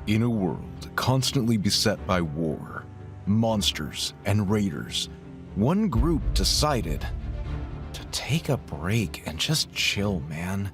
In a world constantly beset by war, monsters, and raiders, one group decided to take a break and just chill, man.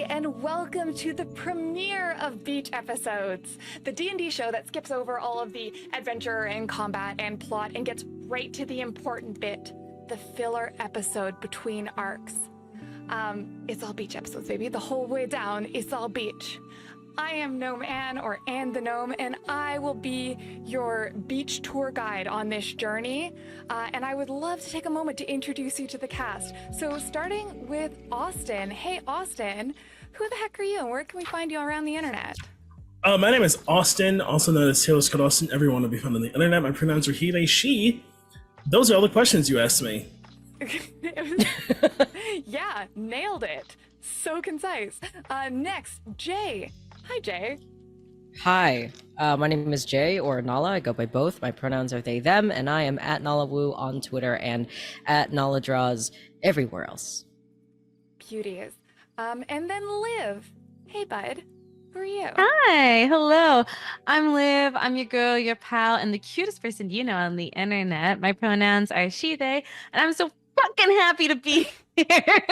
And welcome to the premiere of Beach Episodes, the D&D show that skips over all of the adventure and combat and plot and gets right to the important bit, the filler episode between arcs. It's all beach episodes, baby. The whole way down, it's all beach. I am Gnome Anne, or Anne the Gnome, and I will be your beach tour guide on this journey. And I would love to take a moment to introduce you to the cast. So starting with Austin. Hey, Austin, who the heck are you, and where can we find you around the internet? My name is Austin, also known as Taylor Scott Austin. Everyone will be found on the internet. My pronouns are he, they, she. Those are all the questions you asked me. Yeah, nailed it. So concise. Next, Jay. Hi, Jay. Hi, my name is Jay, or Nala. I go by both. My pronouns are they, them, and I am at NalaWoo on Twitter and at NalaDraws everywhere else. Beauties. And then Liv. Hey, bud. Who are you? Hi, hello. I'm Liv. I'm your girl, your pal, and the cutest person you know on the internet. My pronouns are she, they, and I'm so fucking happy to be here.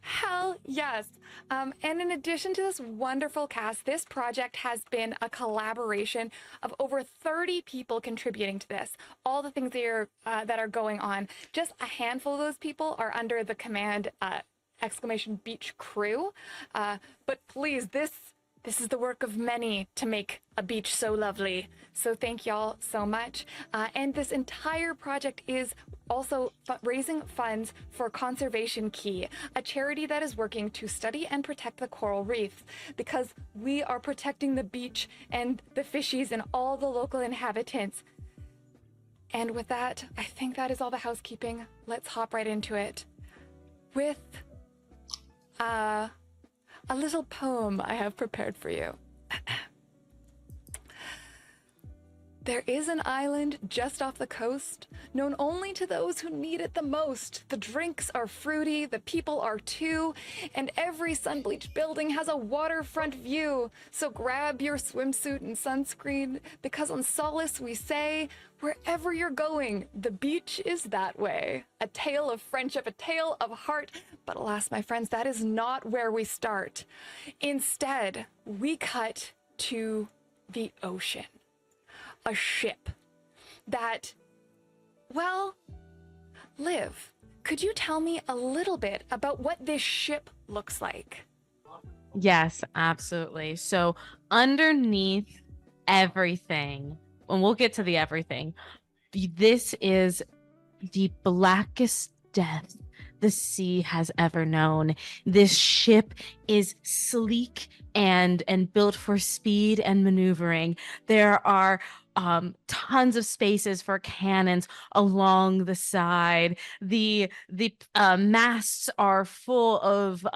Hell yes. And in addition to this wonderful cast, this project has been a collaboration of over 30 people contributing to this. All the things that are going on. Just a handful of those people are under the command !beach crew. But please, this is the work of many to make a beach so lovely. So thank y'all so much. And this entire project is also raising funds for Conservation Key, a charity that is working to study and protect the coral reef, because we are protecting the beach and the fishies and all the local inhabitants. And with that, I think that is all the housekeeping. Let's hop right into it with a little poem I have prepared for you. There is an island just off the coast, known only to those who need it the most. The drinks are fruity, the people are too, and every sun-bleached building has a waterfront view. So grab your swimsuit and sunscreen, because on Solace we say, wherever you're going, the beach is that way. A tale of friendship, a tale of heart. But alas, my friends, that is not where we start. Instead, we cut to the ocean. A ship that, well, Liv, could you tell me a little bit about what this ship looks like? Yes, absolutely. So underneath everything, and we'll get to the everything, this is the blackest depth the sea has ever known. This ship is sleek and built for speed and maneuvering. There are tons of spaces for cannons along the side. The masts are full of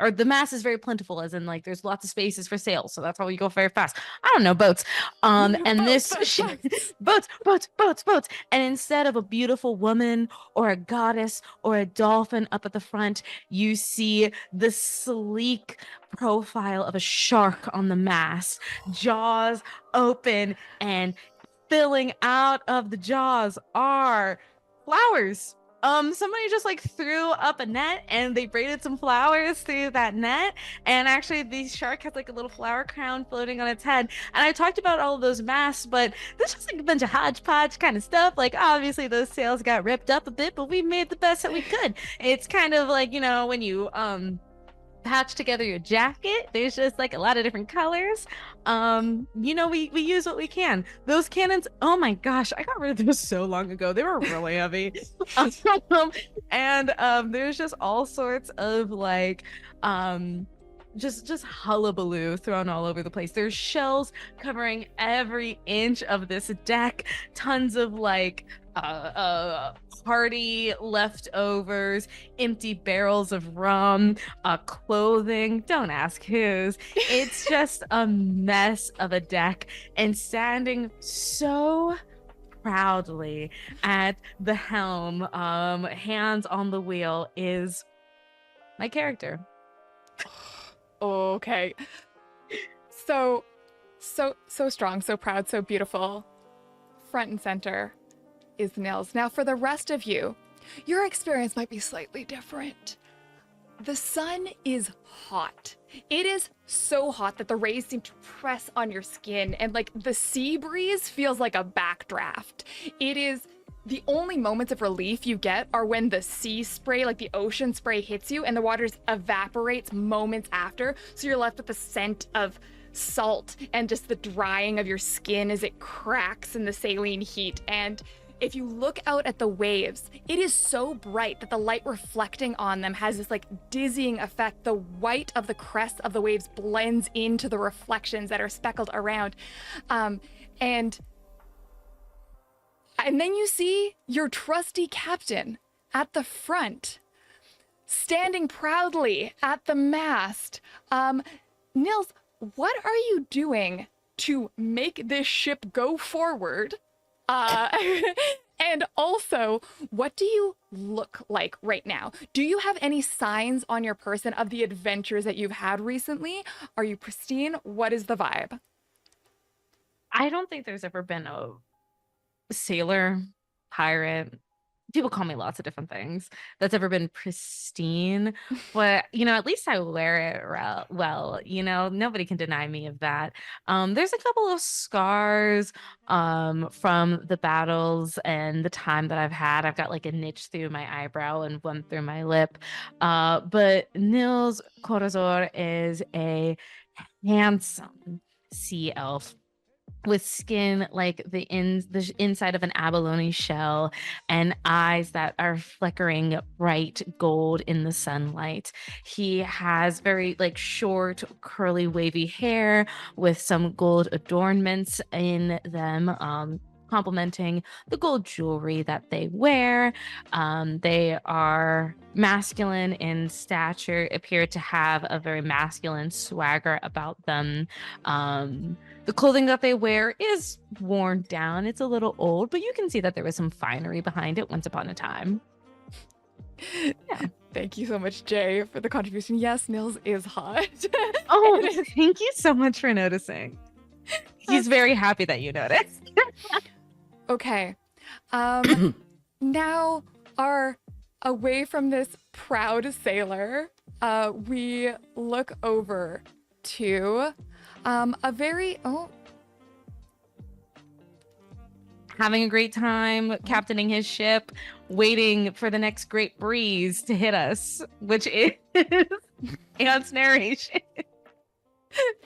or the mast is very plentiful, as in like there's lots of spaces for sails, so that's how you go very fast. I don't know, boats. And this ship, boats. And instead of a beautiful woman or a goddess or a dolphin up at the front, you see the sleek profile of a shark on the mast, jaws open, and filling out of the jaws are flowers. Somebody just like threw up a net and they braided some flowers through that net, and actually the shark has like a little flower crown floating on its head. And I talked about all of those masks, but there's just like a bunch of hodgepodge kind of stuff. Like obviously those sails got ripped up a bit, but we made the best that we could. It's kind of like, you know, when you patch together your jacket, there's just like a lot of different colors. You know, we use what we can. Those cannons, oh my gosh, I got rid of those so long ago. They were really heavy. And there's just all sorts of like just hullabaloo thrown all over the place. There's shells covering every inch of this deck, tons of like party leftovers, empty barrels of rum, clothing, don't ask whose. It's just a mess of a deck, and standing so proudly at the helm, hands on the wheel, is my character. Okay. So strong, so proud, so beautiful. Front and center is Nils. Now, for the rest of you, your experience might be slightly different. The sun is hot. It is so hot that the rays seem to press on your skin, and like the sea breeze feels like a backdraft. It is the only moments of relief you get are when the sea spray, like the ocean spray, hits you and the water evaporates moments after. So you're left with the scent of salt and just the drying of your skin as it cracks in the saline heat. And if you look out at the waves, it is so bright that the light reflecting on them has this like dizzying effect. The white of the crest of the waves blends into the reflections that are speckled around. And then you see your trusty captain at the front, standing proudly at the mast. Nils, what are you doing to make this ship go forward? And also, what do you look like right now? Do you have any signs on your person of the adventures that you've had recently? Are you pristine? What is the vibe? I don't think there's ever been a sailor, pirate, people call me lots of different things, that's ever been pristine. But at least I wear it well. Nobody can deny me of that. There's a couple of scars from the battles and the time that I've had. I've got like a niche through my eyebrow and one through my lip. But Nils Corazor is a handsome sea elf with skin like the inside of an abalone shell and eyes that are flickering bright gold in the sunlight. He has very like short, curly, wavy hair with some gold adornments in them, complementing the gold jewelry that they wear. They are masculine in stature, appear to have a very masculine swagger about them. The clothing that they wear is worn down. It's a little old, but you can see that there was some finery behind it once upon a time. Yeah. Thank you so much, Jay, for the contribution. Yes, Nils is hot. Oh, thank you so much for noticing. He's very happy that you noticed. Okay. Now, away from this proud sailor, we look over to a very having a great time captaining his ship, waiting for the next great breeze to hit us, which is Ant's narration.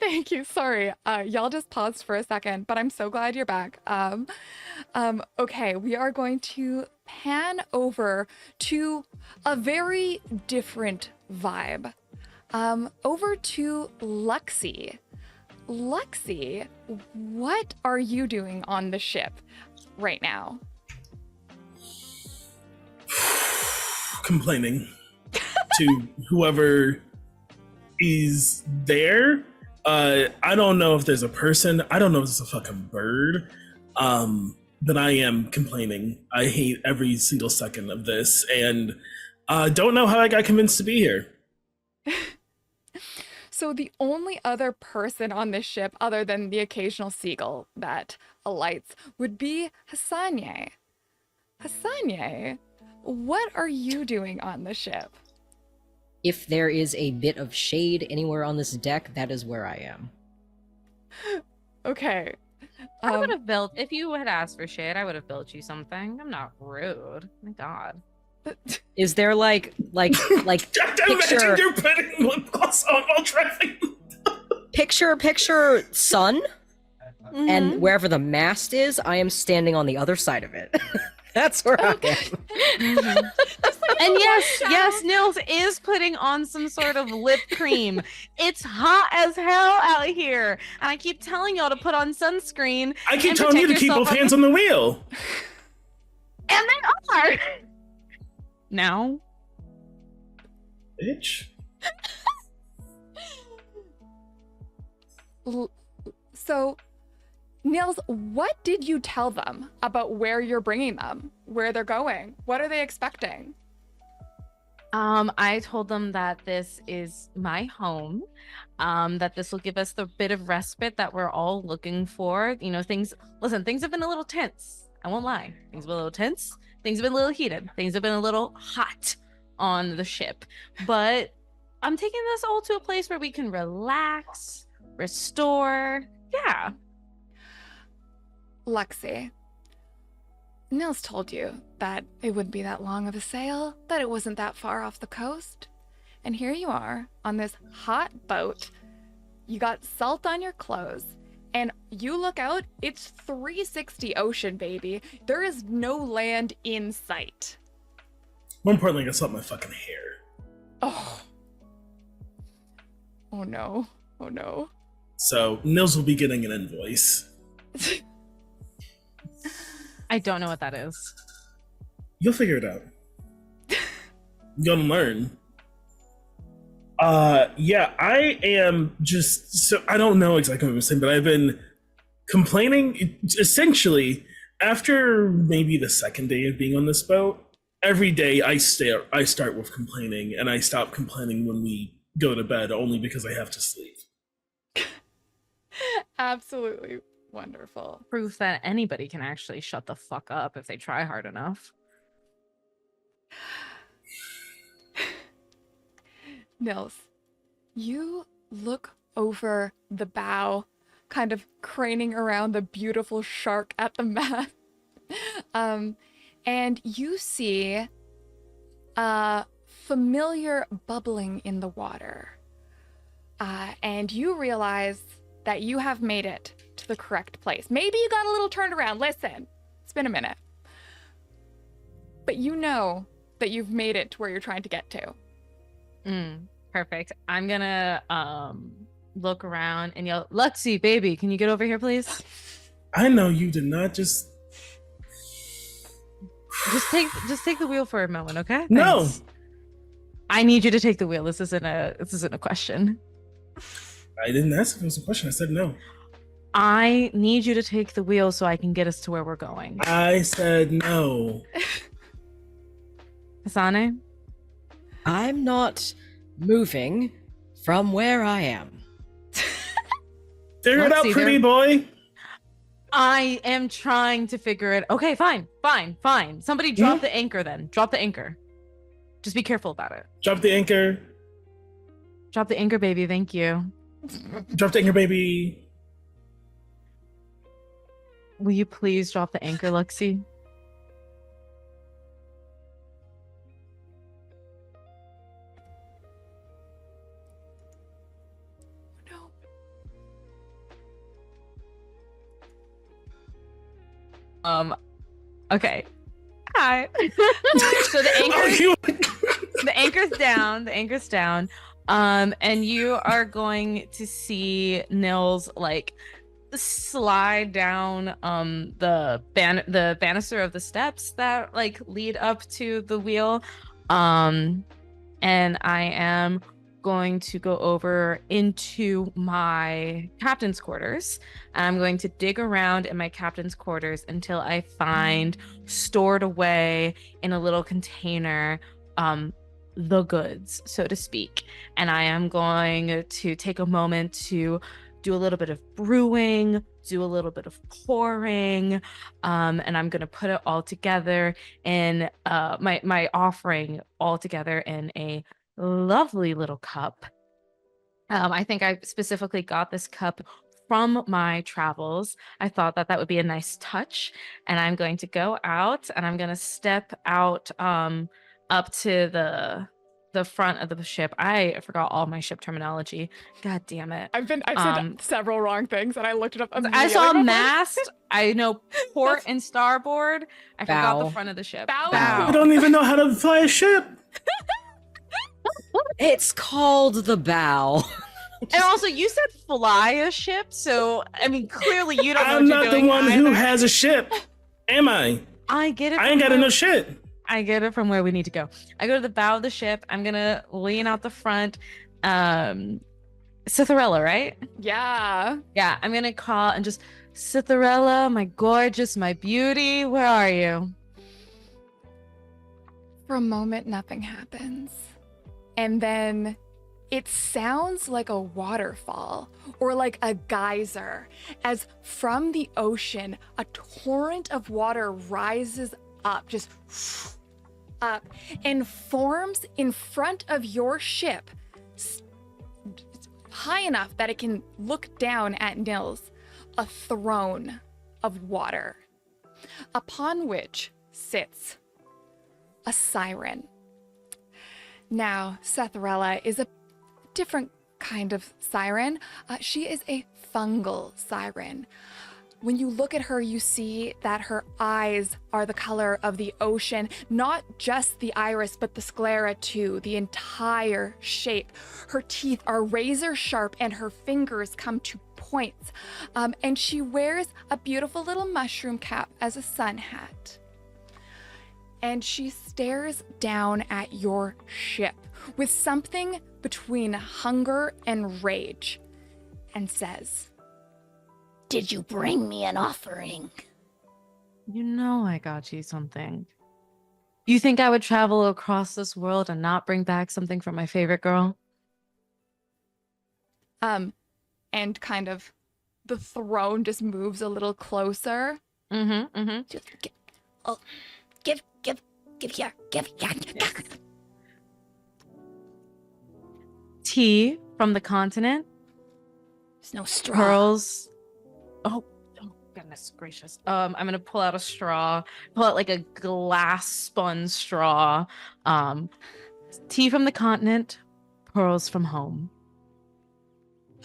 Thank you. Sorry. Y'all just paused for a second, but I'm so glad you're back. Okay, we are going to pan over to a very different vibe. Over to Luxie. Luxie, what are you doing on the ship right now? Complaining to whoever is there. I don't know if there's a person. I don't know if it's a fucking bird. But I am complaining. I hate every single second of this, and don't know how I got convinced to be here. So the only other person on this ship, other than the occasional seagull that alights, would be Hassanye. Hassanye, what are you doing on the ship? If there is a bit of shade anywhere on this deck, that is where I am. Okay. I would have built, if you had asked for shade, I would have built you something. I'm not rude. My God. Is there like Imagine you're putting lip gloss on while driving. picture sun, and wherever the mast is, I am standing on the other side of it. That's where I am. Mhm. And yes, Nils is putting on some sort of lip cream. It's hot as hell out here, and I keep telling y'all to put on sunscreen. I keep and telling you to protect keep yourself both hands on the wheel. And they are. Now, Bitch. So, Nils, what did you tell them about where you're bringing them, where they're going? What are they expecting? I told them that this is my home, that this will give us the bit of respite that we're all looking for. You know, things have been a little tense. I won't lie. Things have been a little tense. Things have been a little heated. Things have been a little hot on the ship. But I'm taking this all to a place where we can relax, restore. Yeah. Lexi, Nils told you that it wouldn't be that long of a sail, that it wasn't that far off the coast. And here you are on this hot boat. You got salt on your clothes, and you look out, it's 360 ocean, baby. There is no land in sight. More importantly, I got salt in my fucking hair. Oh. Oh no. Oh no. So Nils will be getting an invoice. I don't know what that is. You'll figure it out. You're gonna learn. Yeah, I am just so I don't know exactly what I'm saying, but I've been complaining essentially after maybe the second day of being on this boat. Every day I start with complaining, and I stop complaining when we go to bed only because I have to sleep. Absolutely wonderful. Proof that anybody can actually shut the fuck up if they try hard enough. Nils, you look over the bow, kind of craning around the beautiful shark at the mast, and you see a familiar bubbling in the water, and you realize that you have made it to the correct place. Maybe you got a little turned around. Listen, it's been a minute. But you know that you've made it to where you're trying to get to. Perfect. I'm gonna look around and yell, Lexi, baby, can you get over here, please? I know you did not just take the wheel for a moment, okay? No. Thanks. I need you to take the wheel. This isn't a question. I didn't ask if it was a question. I said no. I need you to take the wheel so I can get us to where we're going. I said no. Hasane? I'm not moving from where I am. Figure it out, Lexi, pretty boy. I am trying to figure it. Okay, fine. Somebody drop the anchor then. Drop the anchor. Just be careful about it. Drop the anchor. Drop the anchor, baby. Thank you. Drop the anchor, baby. Will you please drop the anchor, Lexi? No. Okay. Hi. So the anchor's down. The anchor's down. And you are going to see Nils like slide down the banister of the steps that like lead up to the wheel. And I am going to go over into my captain's quarters. I'm going to dig around in my captain's quarters until I find stored away in a little container the goods, so to speak. And I am going to take a moment to do a little bit of brewing, do a little bit of pouring, and I'm going to put it all together in my offering all together in a lovely little cup. I think I specifically got this cup from my travels. I thought that would be a nice touch, and I'm going to go out and I'm going to step out up to the front of the ship. I forgot all my ship terminology. God damn it. I've said several wrong things, and I looked it up immediately. I saw before. mast. I know port and starboard. I forgot the Bow. front of the ship. Bow. I don't even know how to fly a ship. It's called the bow. And also, you said fly a ship, so I mean, clearly you don't know I'm what you're not the doing one either. who has a ship, am I? I get it. I ain't got to know shit. I get it from where we need to go. I go to the bow of the ship. I'm gonna lean out the front. Citharella, right? Yeah. Yeah, I'm gonna call and just Citharella, my gorgeous, my beauty. Where are you? For a moment, nothing happens. And then it sounds like a waterfall or like a geyser, as from the ocean, a torrent of water rises up, just up, and forms in front of your ship, high enough that it can look down at Nils, a throne of water, upon which sits a siren. Now, Citharella is a different kind of siren. She is a fungal siren. When you look at her, you see that her eyes are the color of the ocean, not just the iris, but the sclera too, the entire shape. Her teeth are razor sharp and her fingers come to points. And she wears a beautiful little mushroom cap as a sun hat. And she stares down at your ship with something between hunger and rage and says, "Did you bring me an offering?" You know I got you something. You think I would travel across this world and not bring back something from my favorite girl? And kind of the throne just moves a little closer. Just give here. Tea from the continent. There's no straw. Pearls. Oh, goodness gracious. I'm gonna pull out a straw. Pull out like a glass spun straw. Tea from the continent. Pearls from home.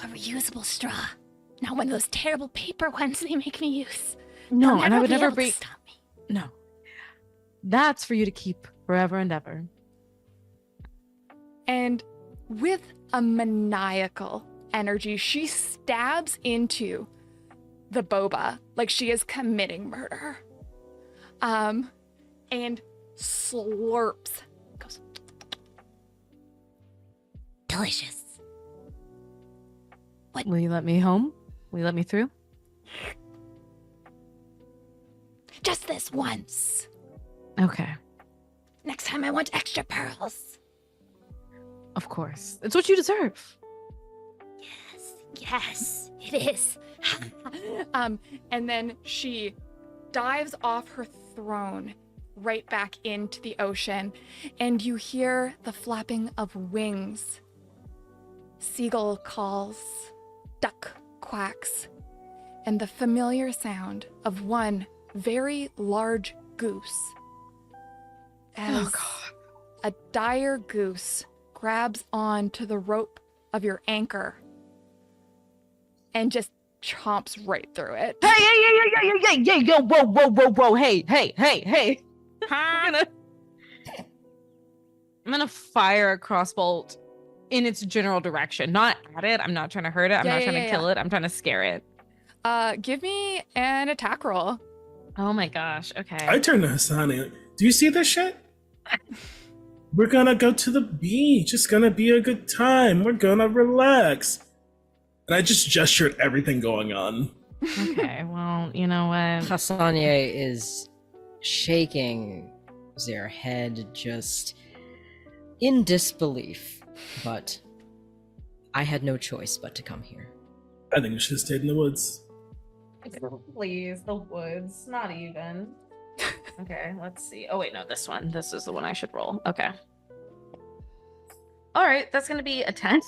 A reusable straw. Not one of those terrible paper ones they make me use. No, They'll and I would be never able to bring. stop me. No. That's for you to keep forever and ever. And with a maniacal energy, she stabs into the boba like she is committing murder. And slurps. Goes, Delicious. Will you let me home? Will you let me through? Just this once. Okay. Next time I want extra pearls. Of course. It's what you deserve. Yes, it is. and then she dives off her throne right back into the ocean, and you hear the flapping of wings. Seagull calls, duck quacks, and the familiar sound of one very large goose. As a dire goose grabs on to the rope of your anchor and just chomps right through it. Hey, yo, whoa, hey. I'm gonna fire a crossbolt in its general direction, not at it. I'm not trying to hurt it. I'm not trying to kill it. I'm trying to scare it. Give me an attack roll. Oh my gosh. Okay. I turned to Hassani. Do you see this shit? We're gonna go to the beach. It's gonna be a good time. We're gonna relax. And I just gestured everything going on. Okay. Well, you know what? Hassanye is shaking their head just in disbelief, but I had no choice but to come here. I think we should have stayed in the woods. Please, the woods. Not even. Okay, let's see. Oh wait, no, this one. This is the one I should roll. Okay. All right, that's gonna be a 10.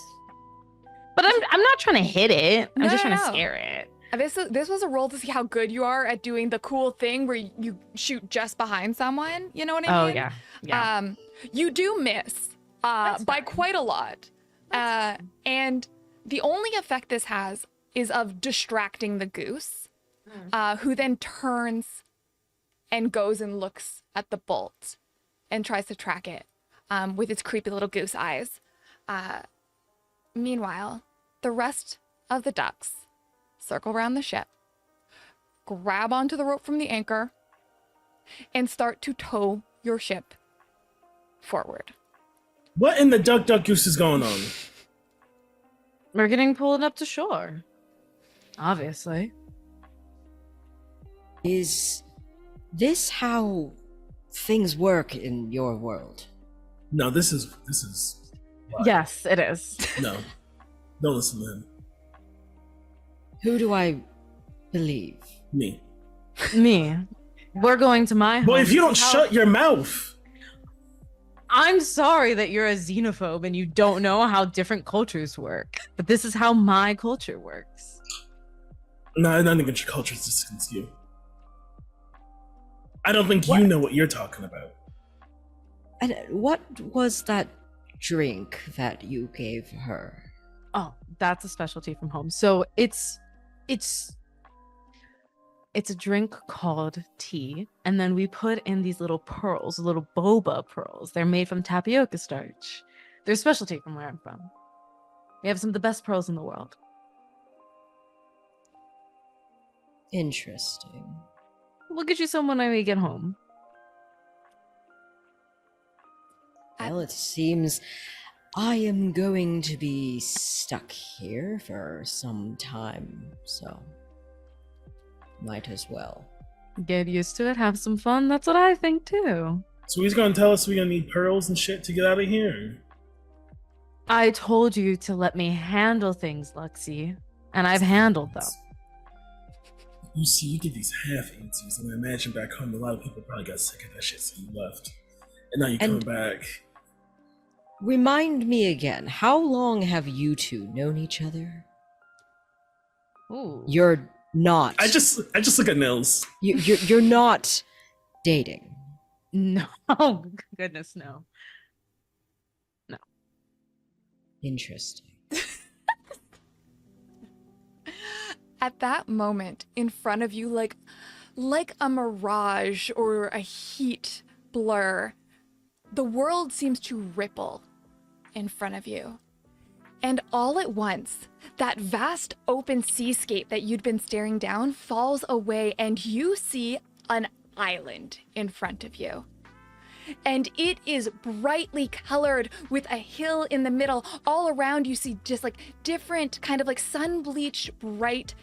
But I'm not trying to hit it. I'm just trying to scare it. This was a roll to see how good you are at doing the cool thing where you shoot just behind someone. You know what I mean? Oh yeah. You do miss. by quite a lot. And the only effect this has is of distracting the goose, who then turns and goes and looks at the bolt and tries to track it with its creepy little goose eyes. Meanwhile, the rest of the ducks circle around the ship, grab onto the rope from the anchor, and start to tow your ship forward. What in the duck goose is going on? We're getting pulled up to shore. Obviously. Is this how things work in your world? No, this is Yes, it is. no. Don't listen to him. Who do I believe? Me. Me. We're going to my home. Boy, if you to don't see how- shut your mouth. I'm sorry that you're a xenophobe and you don't know how different cultures work. But this is how my culture works. No, not even your culture is just against you. I don't think you know what you're talking about. And what was that drink that you gave her? Oh, that's a specialty from home. So it's a drink called tea, and then we put in these little pearls, little boba pearls. They're made from tapioca starch. They're a specialty from where I'm from. We have some of the best pearls in the world. Interesting. We'll get you some when we get home. Well, it seems I am going to be stuck here for some time, so might as well. Get used to it, have some fun. That's what I think too. So he's gonna tell us we're gonna need pearls and shit to get out of here. I told you to let me handle things, Luxie, and I've handled them. You see, you get these half answers, and I imagine back home a lot of people probably got sick of that shit, so you left. And now you're coming back. Remind me again, how long have you two known each other? Ooh. You're not. I just look at Nils. You're not dating. No. Oh, goodness, no. No. Interesting. At that moment, in front of you, like a mirage or a heat blur, the world seems to ripple in front of you. And all at once, that vast open seascape that you'd been staring down falls away, and you see an island in front of you. And it is brightly colored with a hill in the middle. All around you see just like different kind of like sun-bleached bright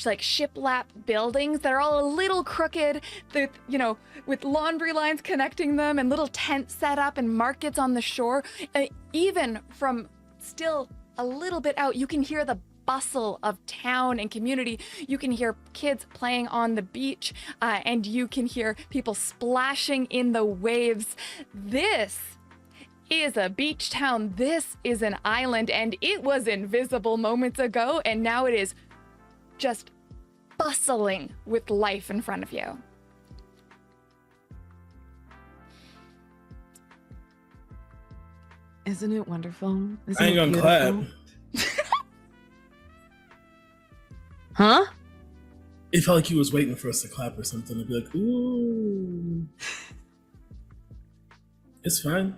like shiplap buildings that are all a little crooked, that, you know, with laundry lines connecting them and little tents set up and markets on the shore. Even from still a little bit out, you can hear the bustle of town and community. You can hear kids playing on the beach, and you can hear people splashing in the waves. This is a beach town. This is an island, and it was invisible moments ago, and now it is just bustling with life in front of you. Isn't it wonderful? Isn't I ain't it gonna clap. beautiful? Huh? It felt like he was waiting for us to clap or something. I'd be like, ooh. It's fine.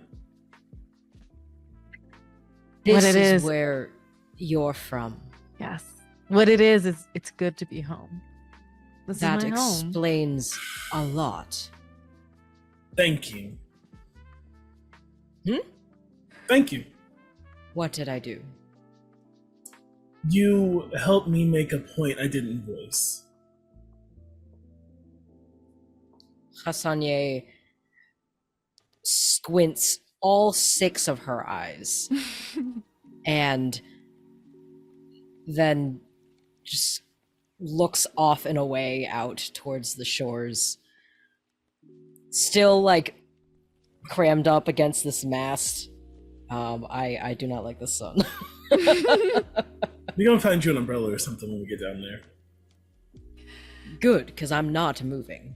This What it is- where you're from. Yes. What it is it's good to be home. This That is my home. explains a lot. Thank you. Hmm? Thank you. What did I do? You helped me make a point I didn't voice. Hassanye squints all 6 of her eyes and then just looks off and away out towards the shores, still like crammed up against this mast. I do not like the sun. We're gonna find you an umbrella or something when we get down there. Good, because I'm not moving.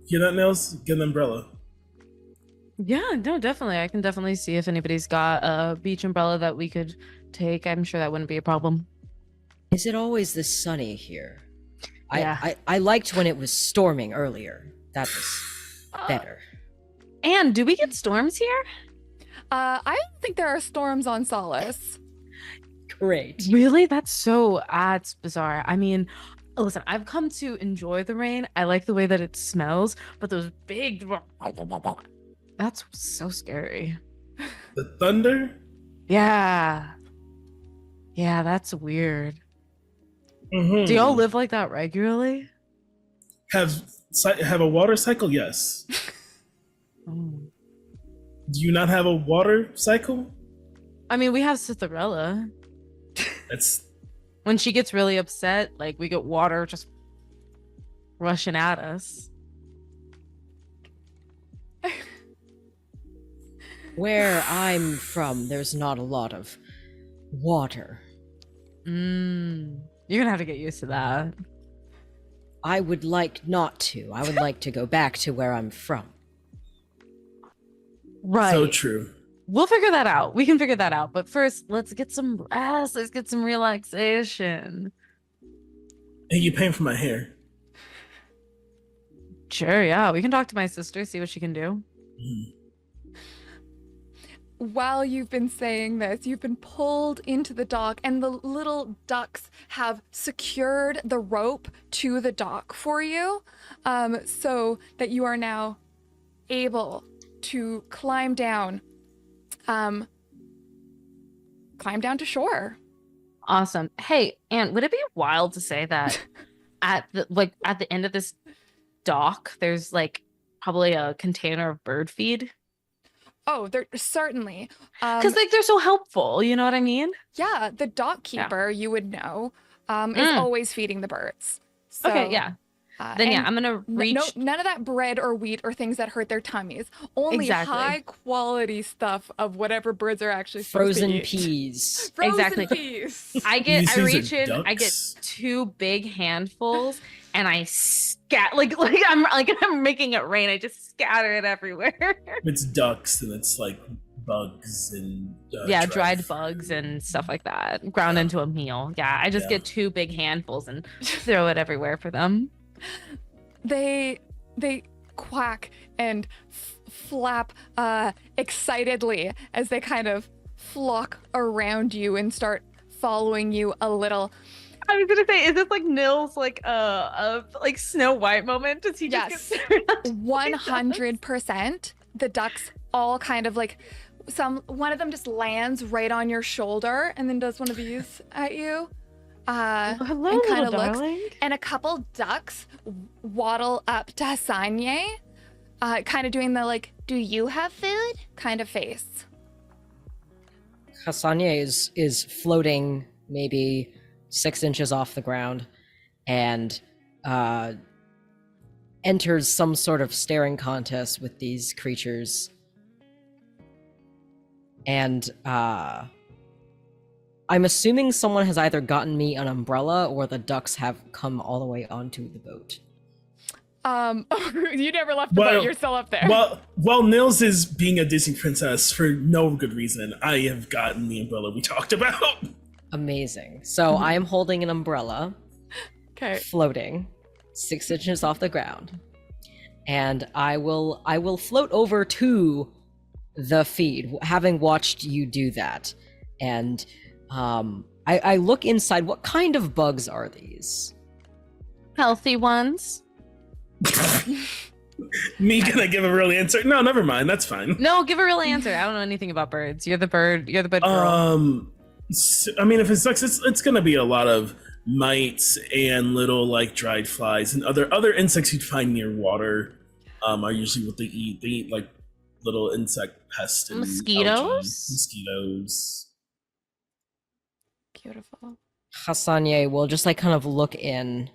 Hear that, Nils? Get an umbrella. Yeah, no, definitely. I can definitely see if anybody's got a beach umbrella that we could take. I'm sure that wouldn't be a problem. Is it always this sunny here? Yeah. I liked when it was storming earlier. That was better. And do we get storms here? I don't think there are storms on Solace. Great. Really? That's bizarre. I mean, listen, I've come to enjoy the rain. I like the way that it smells, but those big that's so scary. The thunder? Yeah. Yeah, that's weird. Mm-hmm. Do y'all live like that regularly? Have a water cycle? Yes. Mm. Do you not have a water cycle? I mean, we have Citharella. That's When she gets really upset, like we get water just rushing at us. Where I'm from, there's not a lot of water. You're gonna have to get used to that. I would like not to. I would like to go back to where I'm from. Right. so true. We'll figure that out. We can figure that out. But first, let's get some rest. Let's get some relaxation. Hey, you paying for my hair? Sure, yeah. We can talk to my sister, see what she can do. Mm. While you've been saying this, you've been pulled into the dock, and the little ducks have secured the rope to the dock for you, so that you are now able to climb down to shore. Awesome. Hey, Anne, would it be wild to say that at the end of this dock, there's like probably a container of bird feed? Oh, they're certainly. Because like they're so helpful, you know what I mean? Yeah, the dock keeper, you would know, is always feeding the birds. So, Okay, yeah. Then yeah, and I'm gonna reach. none of that bread or wheat or things that hurt their tummies. Only Exactly. high quality stuff of whatever birds are actually supposed to Frozen eat. Peas. Frozen Exactly. peas. I These things are reach in, I get ducks? 2 big handfuls, and I like I'm making it rain. I just scatter it everywhere. It's ducks and it's like bugs and Yeah, dried bugs and stuff like that, ground into a meal. Yeah, I just Yeah. get 2 big handfuls and throw it everywhere for them. They quack and flap excitedly as they kind of flock around you and start following you a little. I was gonna say, is this like Nils like like Snow White moment? Does he just Yes. get surrounded by ducks? 100%. The ducks all kind of like one of them just lands right on your shoulder and then does one of these at you. Hello, and kind little of looks, darling. and a couple ducks waddle up to Hasanye, kind of doing the like, "Do you have food?" kind of face. Hassanye is floating maybe 6 inches off the ground and enters some sort of staring contest with these creatures. And I'm assuming someone has either gotten me an umbrella or the ducks have come all the way onto the boat. You never left the boat. You're still up there. While Nils is being a Disney princess for no good reason, I have gotten the umbrella we talked about. Amazing. So I am holding an umbrella, Okay. floating 6 inches off the ground, and I will float over to the feed, having watched you do that, and I look inside. What kind of bugs are these? Healthy ones. Me gonna give a real answer? No, never mind. That's fine. No, give a real answer. I don't know anything about birds. You're the bird girl. I mean, if it sucks, it's gonna be a lot of mites and little like dried flies and other insects you'd find near water. Are usually what they eat. They eat like little insect pests and Mosquitoes? algae. Mosquitoes. Beautiful. Hassanye will just like kind of look in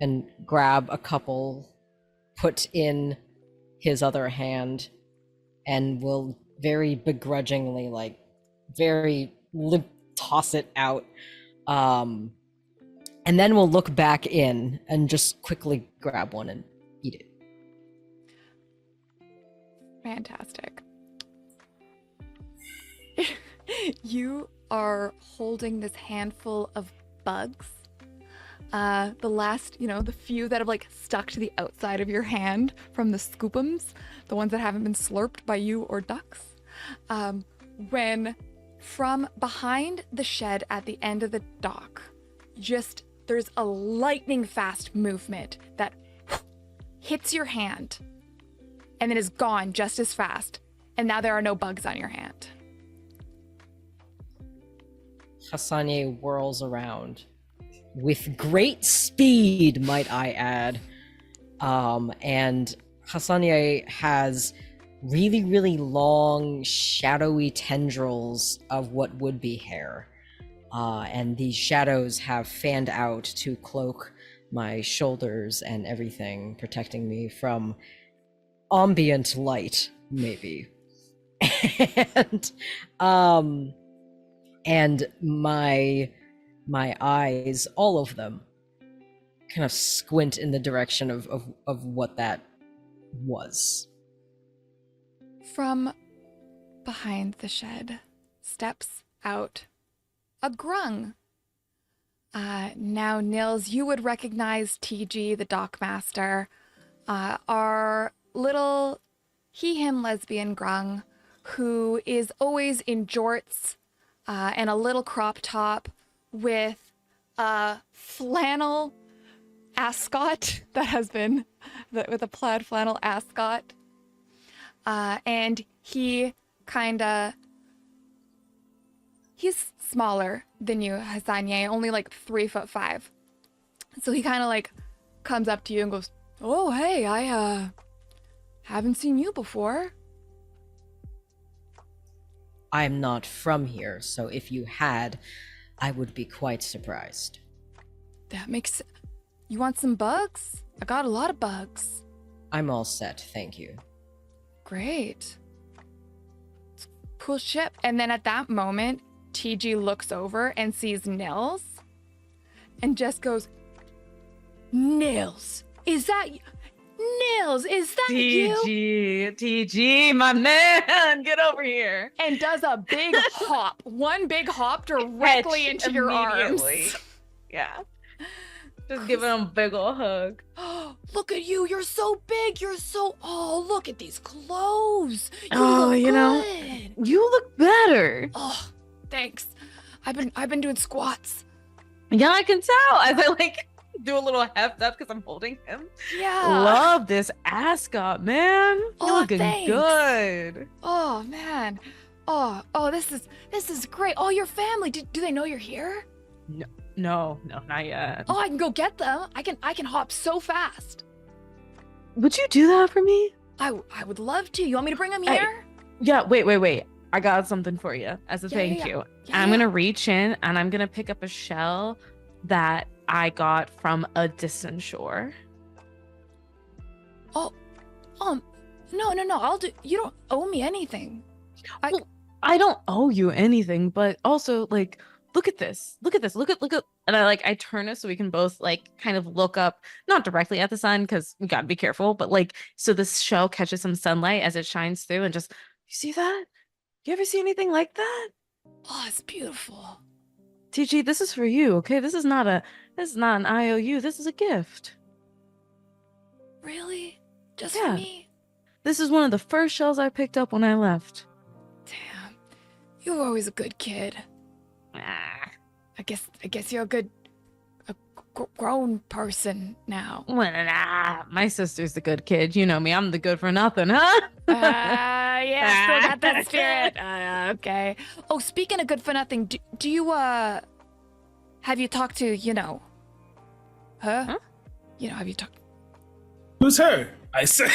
and grab a couple, put in his other hand, and will very begrudgingly, like very toss it out, and then we'll look back in and just quickly grab one and eat it. Fantastic. You are holding this handful of bugs. The last, the few that have like stuck to the outside of your hand from the scoopums, the ones that haven't been slurped by you or ducks. When from behind the shed at the end of the dock, there's a lightning fast movement that hits your hand and then is gone just as fast. And now there are no bugs on your hand. Hassanye whirls around with great speed, might I add. And Hassanye has really, really long, shadowy tendrils of what would be hair. And these shadows have fanned out to cloak my shoulders and everything, protecting me from ambient light, maybe. And my eyes, all of them, kind of squint in the direction of what that was. From behind the shed steps out a grung. Now, Nils, you would recognize TG, the dockmaster, our little he-him lesbian grung, who is always in jorts and a little crop top with a flannel ascot that has been, with a plaid flannel ascot. And he's smaller than you, Hassanye, only like 3'5". So he kind of like comes up to you and goes, "Oh, hey, I haven't seen you before." I'm not from here, so if you had, I would be quite surprised. That makes... You want some bugs? I got a lot of bugs. I'm all set, thank you. Great. Cool ship. And then at that moment, TG looks over and sees Nils and just goes, "Nils, is that you? Nils, is that you?" TG, my man, get over here. And does a big hop, one big hop directly into your arms. Yeah. Just giving him a big ol' hug. Look at you, you're so big, oh, look at these clothes. You know, you look better. Oh, thanks. I've been doing squats. Yeah, I can tell as I like do a little heft up because I'm holding him. Yeah. Love this ascot, man. You're looking thanks. good. Oh man. Oh, this is great. Oh, your family. Do they know you're here? No, not yet. Oh, I can go get them. I can hop so fast. Would you do that for me? I would love to. You want me to bring them here? Yeah, wait. I got something for you as a thank you. I'm gonna reach in and I'm gonna pick up a shell that I got from a distant shore. No. I'll do. You don't owe me anything. I don't owe you anything, but also like, look at this. Look at. And I turn it so we can both like kind of look up, not directly at the sun because we gotta be careful, but like so this shell catches some sunlight as it shines through and just, you see that? You ever see anything like that? Oh, it's beautiful. TG, this is for you, okay? This is not an IOU. This is a gift. Really? Just for me? This is one of the first shells I picked up when I left. Damn. You were always a good kid. I guess you're a grown person now. My sister's the good kid. You know me. I'm the good for nothing, huh? Yeah, still got that spirit. Okay. Oh, speaking of good for nothing, do you, have you talked to, her? Huh? Have you talked? Who's her? I say.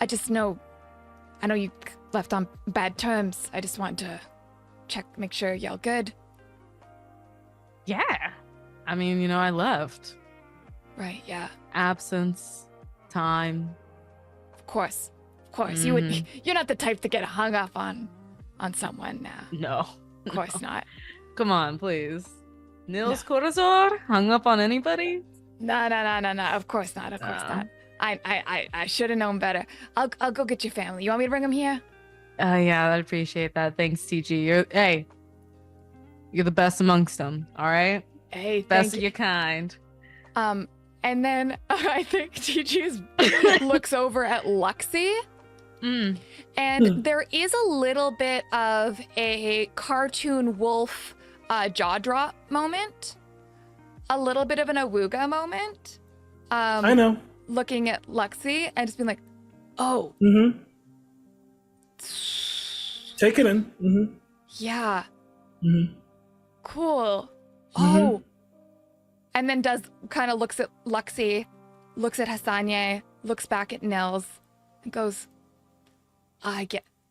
I know you left on bad terms. I just wanted to make sure y'all good. Yeah. I mean, I left. Right, yeah. Absence, time. Of course. Mm-hmm. You're not the type to get hung up on someone now. No. Of course not. Come on, please. Nils Corazor hung up on anybody? No. Of course not. I should have known better. I'll go get your family. You want me to bring them here? Yeah, I appreciate that. Thanks, TG. You're the best amongst them. All right, Hey, best thank of you. your kind. And then I think TG looks over at Luxie. And there is a little bit of a cartoon wolf jaw drop moment, a little bit of an awooga moment. I know. Looking at Luxie and just being like, oh. Mm-hmm. Take it in. Mm-hmm. Yeah. Mm-hmm. Cool. Mm-hmm. Oh. And then looks at Luxie, looks at Hassanye, looks back at Nils, and goes,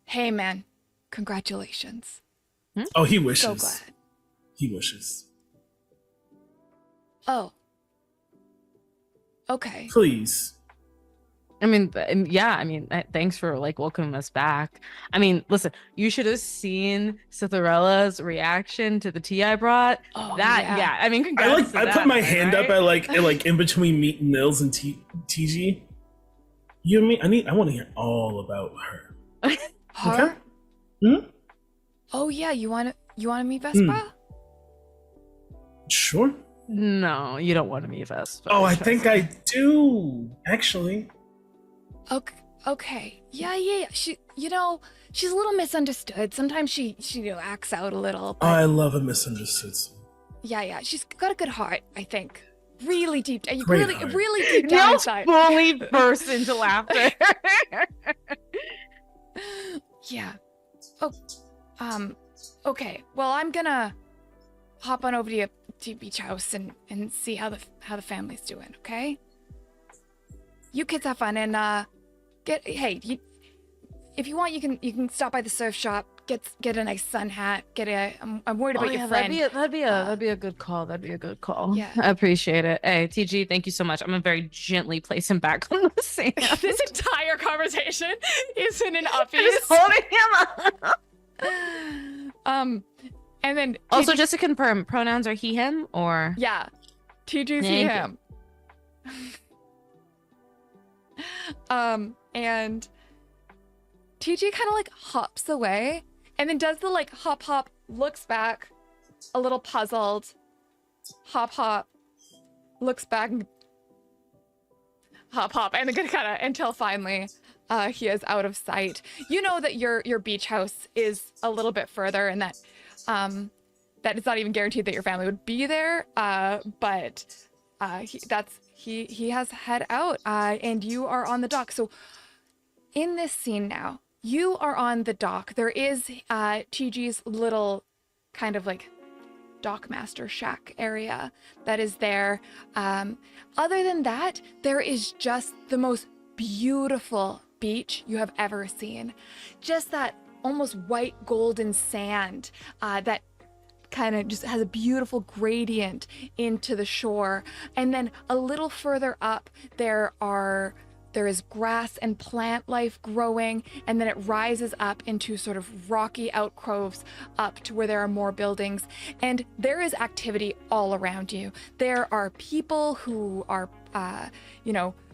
hey man, congratulations. Oh, he wishes. So glad. He wishes. Oh. Okay. Please. I mean, thanks for like welcoming us back. I mean, listen, you should have seen Citherella's reaction to the tea I brought. Oh, yeah. I mean, I congrats to I that, put my right? hand up at like in between me, Nils, and TG. You and me. I want to hear all about her. Her? Okay? Hmm? Oh yeah, you want to meet Vespa? Sure. No, you don't want to meet us. Oh, I think I do, actually. Okay. Yeah. She's a little misunderstood. Sometimes she acts out a little. But I love a misunderstood soul. yeah. She's got a good heart, I think. Really deep. Great heart. Really deep down Nils inside. fully burst into laughter. Yeah. Oh. Okay. Well, I'm gonna hop on over to your beach house and see how the family's doing. Okay. You kids have fun and if you want, you can stop by the surf shop. Get a nice sun hat. I'm worried about your friend. That'd be a good call. That'd be a good call. Yeah. I appreciate it. Hey, TG, thank you so much. I'm gonna very gently place him back on the sand. This entire conversation is in an Just uppies. holding him up. And then Also, TG just to confirm, pronouns are he, him, or yeah, TG's Thank you. him. And TG kind of like hops away and then does the like hop, looks back, a little puzzled, hop, looks back, hop, and then kind of until finally he is out of sight. You know that your beach house is a little bit further and that it's not even guaranteed that your family would be there, but he has head out, and you are on the dock. So in this scene now, you are on the dock. There is TG's little kind of like dockmaster shack area that is there. Other than that, there is just the most beautiful beach you have ever seen. Just that almost white golden sand that kind of just has a beautiful gradient into the shore. And then a little further up, there is grass and plant life growing, and then it rises up into sort of rocky outcrops up to where there are more buildings, and there is activity all around you. There are people who are,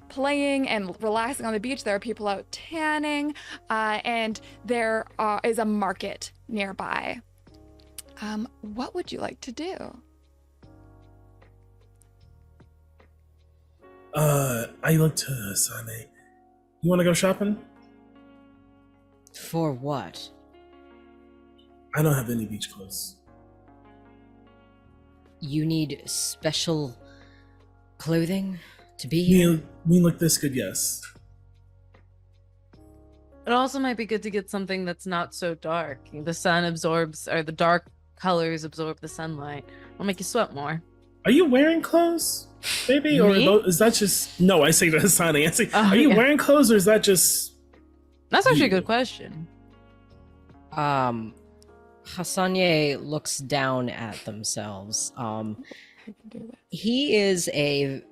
playing and relaxing on the beach. There are people out tanning, and there is a market nearby. What would you like to do? I look to Sane. You want to go shopping? For what? I don't have any beach clothes. You need special clothing to be here? We look this good, yes. it also might be good to get something that's not so dark. The sun absorbs, or the dark colors absorb the sunlight. It'll make you sweat more. Are you wearing clothes, baby? Or Me? is that just... No, I say to Hassani. I say, Oh, are you yeah. wearing clothes or is that just... That's actually a You. good question. Hassanye looks down at themselves. I can do that. He is a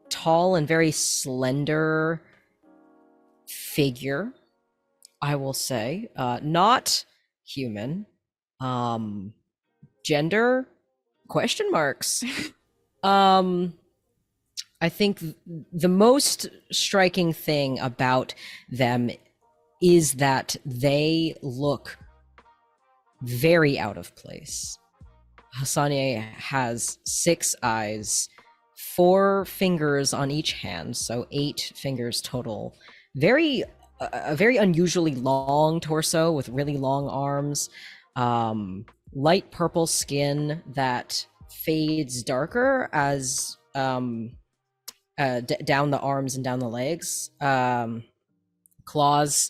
tall and very slender figure, I will say. Not human. Gender? Question marks. I think the most striking thing about them is that they look very out of place. Hassania has 6 eyes, 4 fingers on each hand, so 8 fingers total. A very unusually long torso with really long arms. Light purple skin that fades darker as down the arms and down the legs. Claws.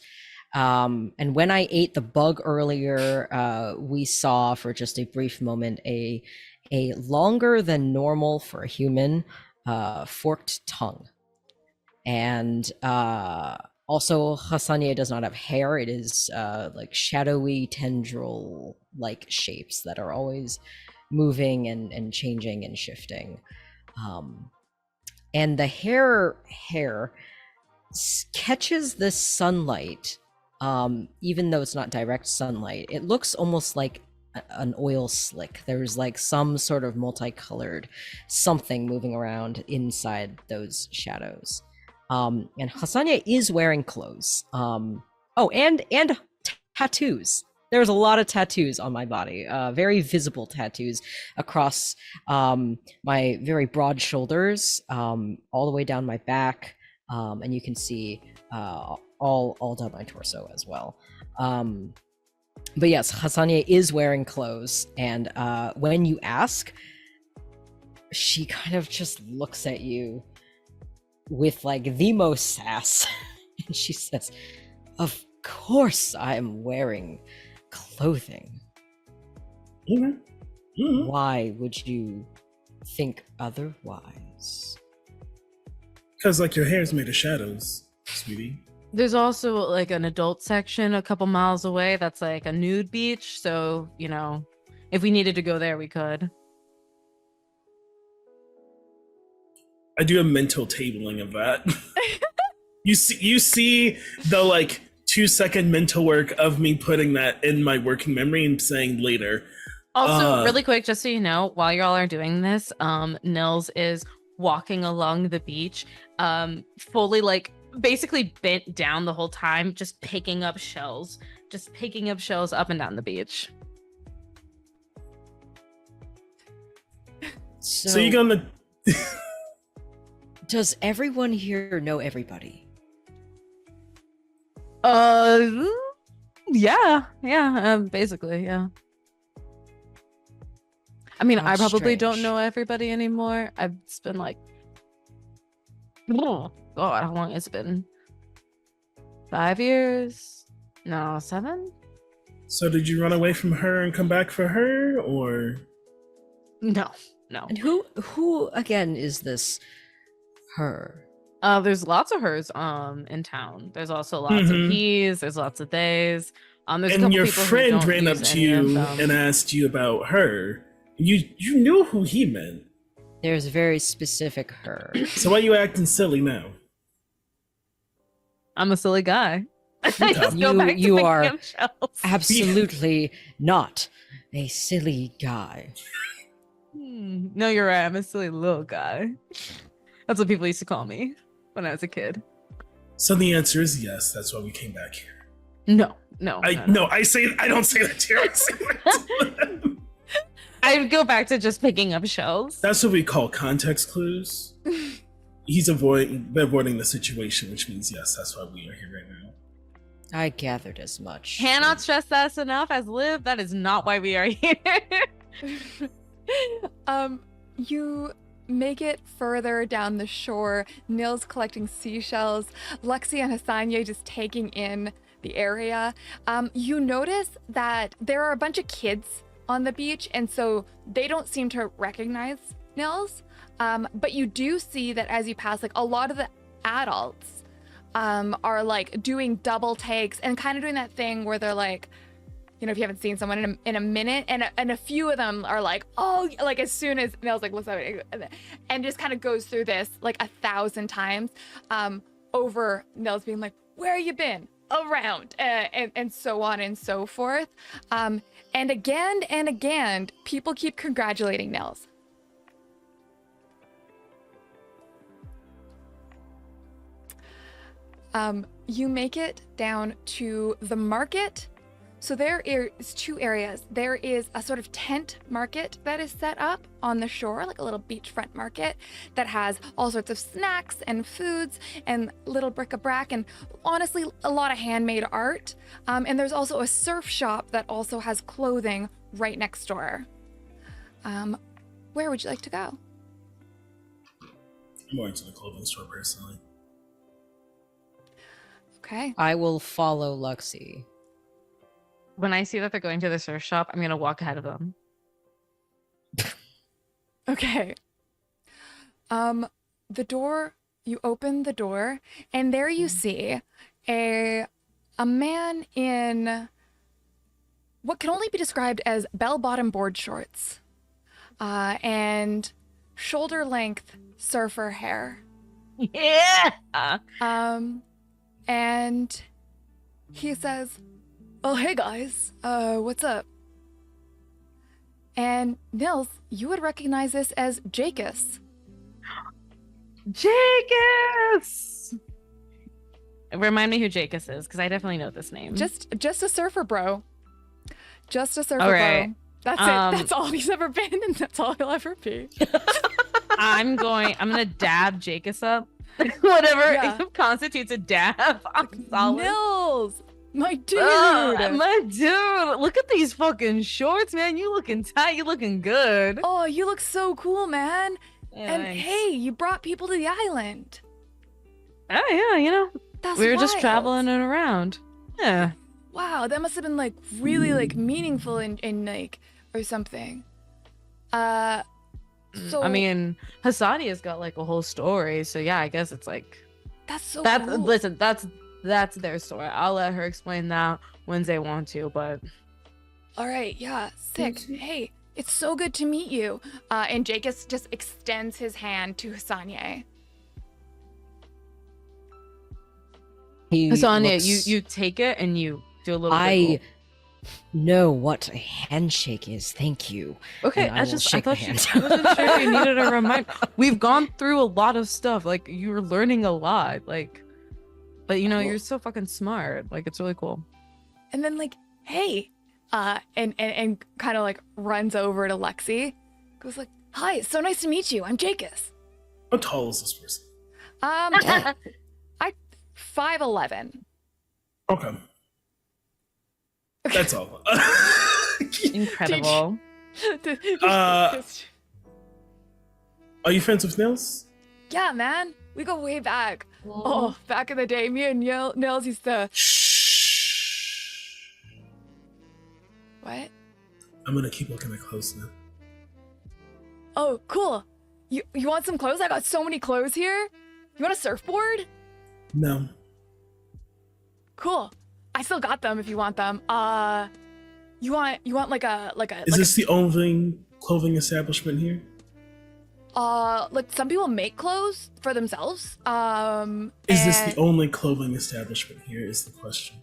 And when I ate the bug earlier, we saw for just a brief moment a longer than normal for a human forked tongue. And also, Hassania does not have hair. It is like shadowy tendril-like shapes that are always moving and changing and shifting. And the hair catches the sunlight, even though it's not direct sunlight. It looks almost like an oil slick. There's like some sort of multicolored something moving around inside those shadows. And Hassania is wearing clothes. And tattoos. There's a lot of tattoos on my body, very visible tattoos across my very broad shoulders, all the way down my back, and you can see all down my torso as well. But yes, Hassania is wearing clothes, and when you ask, she kind of just looks at you with like the most sass, and she says, "Of course I am wearing clothing. Why would you think otherwise?" Because like your hair is made of shadows, sweetie. There's also like an adult section a couple miles away that's like a nude beach, so you know, if we needed to go there, we could. I do a mental tabling of that. You see the like 2-second mental work of me putting that in my working memory and saying later. Also, really quick, just so you know, while y'all are doing this, Nils is walking along the beach, fully like basically bent down the whole time, just picking up shells up and down the beach. So you're gonna Does everyone here know everybody? Basically, yeah. I mean, I probably don't know everybody anymore. It's been like, oh God, how long has it been? 5 years? No, 7? So did you run away from her and come back for her, or? No. And who again is this her? There's lots of hers in town. There's also lots of he's, there's lots of theys. There's a couple your people friend who don't ran up use to any of you them. and asked you about her. You knew who he meant. There's a very specific her. So why are you acting silly now? I'm a silly guy. I just go back to You picking are up shells. absolutely not a silly guy. No, you're right. I'm a silly little guy. That's what people used to call me when I was a kid. So the answer is yes. That's why we came back here. No. I don't say that to you. I say that to them. I would go back to just picking up shells. That's what we call context clues. He's avoiding the situation, which means yes, that's why we are here right now. I gathered as much. Cannot stress that enough. As Liv, that is not why we are here. You make it further down the shore. Nils collecting seashells. Lexi and Hassania just taking in the area. You notice that there are a bunch of kids on the beach, and so they don't seem to recognize Nils. But you do see that as you pass, like a lot of the adults are like doing double takes and kind of doing that thing where they're like, you know, if you haven't seen someone in a minute, and a few of them are like, oh, like as soon as Nils like looks at it and just kind of goes through this like 1,000 times over Nils being like, where you been? Around, and so on and so forth. And again and again, people keep congratulating Nils. You make it down to the market. So there is two areas. There is a sort of tent market that is set up on the shore, like a little beachfront market that has all sorts of snacks and foods and little bric-a-brac and honestly a lot of handmade art. And there's also a surf shop that also has clothing right next door. Where would you like to go? I'm going to the clothing store personally. Okay. I will follow Luxie. When I see that they're going to the surf shop, I'm gonna walk ahead of them. Okay. The door, you open the door, and there you see a man in what can only be described as bell-bottom board shorts, and shoulder-length surfer hair. Yeah. And he says, "Oh, hey guys, what's up?" And Nils, you would recognize this as Jacus. Jacus! Remind me who Jacus is, because I definitely know this name. Just a surfer bro. Just a surfer All right. bro. That's it. That's all he's ever been, and that's all he'll ever be. I'm gonna dab Jacus up. Whatever Yeah. constitutes a dab. I'm solid. Nils, my dude. My dude, look at these fucking shorts, man. You looking tight. You looking good. Oh, you look so cool, man. Yeah, And thanks. hey, you brought people to the island. Oh yeah, you know, That's we were just wild. traveling it around. Yeah. Wow, that must have been like really like meaningful in like or something. So I mean, Hassania's got like a whole story, so yeah, I guess it's like that's so that. cool. Listen, that's their story. I'll let her explain that when they want to, but All right, yeah, sick. Hey, it's so good to meet you. And Jacus just extends his hand to Hassania. Hassania, looks- you take it and you do a little. I wiggle. know what a handshake is. Thank you. Okay, and I will I shake the thought hand. I wasn't sure if you needed a reminder. We've gone through a lot of stuff. Like you were learning a lot. Like, but you know, you're so fucking smart. Like it's really cool. And then like, hey, and kind of like runs over to Lexi. Goes like, "Hi, it's so nice to meet you. I'm Jacus. How tall is this person? I 5'11". Okay. That's all. Incredible. Are you friends with Nils? Yeah, man. We go way back. Oh, back in the day, me and Nils used to. Shh. What? I'm gonna keep looking at clothes now. Oh, cool. You want some clothes? I got so many clothes here. You want a surfboard? No. Cool. I still got them if you want them. You want like a Is this the only clothing establishment here? like some people make clothes for themselves. Is this and the only clothing establishment here? Is the question.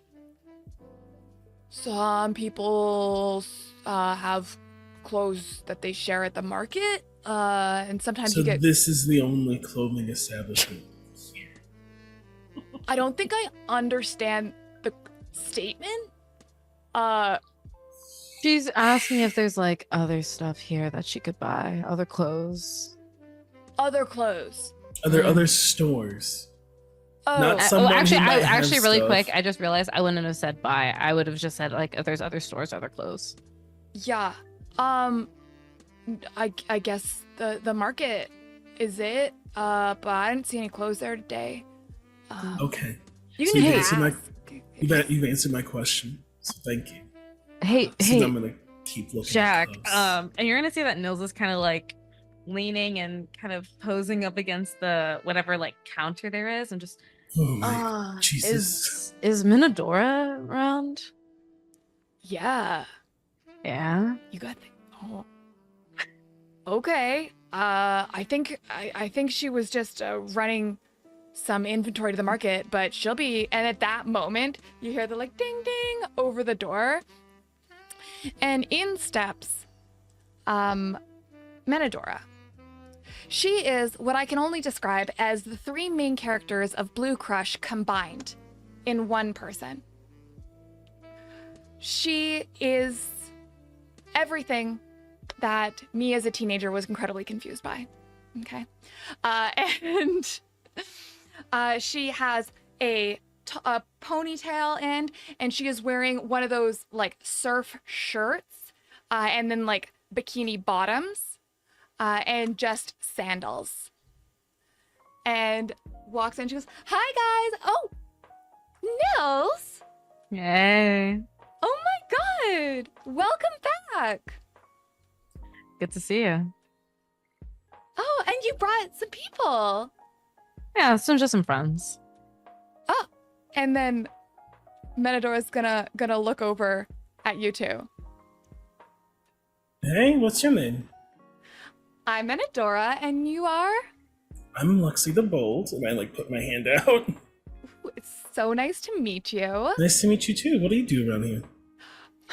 some people have clothes that they share at the market. And sometimes So you get. this is the only clothing establishment here. I don't think I understand the statement. She's asking if there's like other stuff here that she could buy, other clothes. Other clothes. Are there other stores? Oh, Not Someone who actually, might have actually, really stuff. quick, I just realized I wouldn't have said buy. I would have just said like if there's other stores, other clothes. yeah. I guess the market is it. But I didn't see any clothes there today. Okay. You So can you've ask. You've answered my question. So thank you. Hey, So I'm gonna keep looking. Jack. at clothes. And you're gonna see that Nils is kind of like leaning and kind of posing up against the whatever like counter there is, and just Oh my Jesus. is Minadora around? Yeah. Yeah. You got the. Oh. Okay. I think she was just running some inventory to the market, but she'll be. And at that moment, you hear the like ding ding over the door, and in steps, Menadora. She is what I can only describe as the three main characters of Blue Crush combined in one person. She is everything that me as a teenager was incredibly confused by. Okay. And she has a ponytail end, and she is wearing one of those like surf shirts, and then like bikini bottoms, and just sandals. And walks in, she goes, "Hi guys." Oh, Nils. Yay. Oh my god. Welcome back. Good to see you. Oh, and you brought some people. Yeah, just some friends. Oh, and then Metadora's gonna look over at you two. Hey, what's your name? I'm Menadora, and you are? I'm Luxie the Bold, and I like put my hand out. Ooh, it's so nice to meet you. Nice to meet you too. What do you do around here?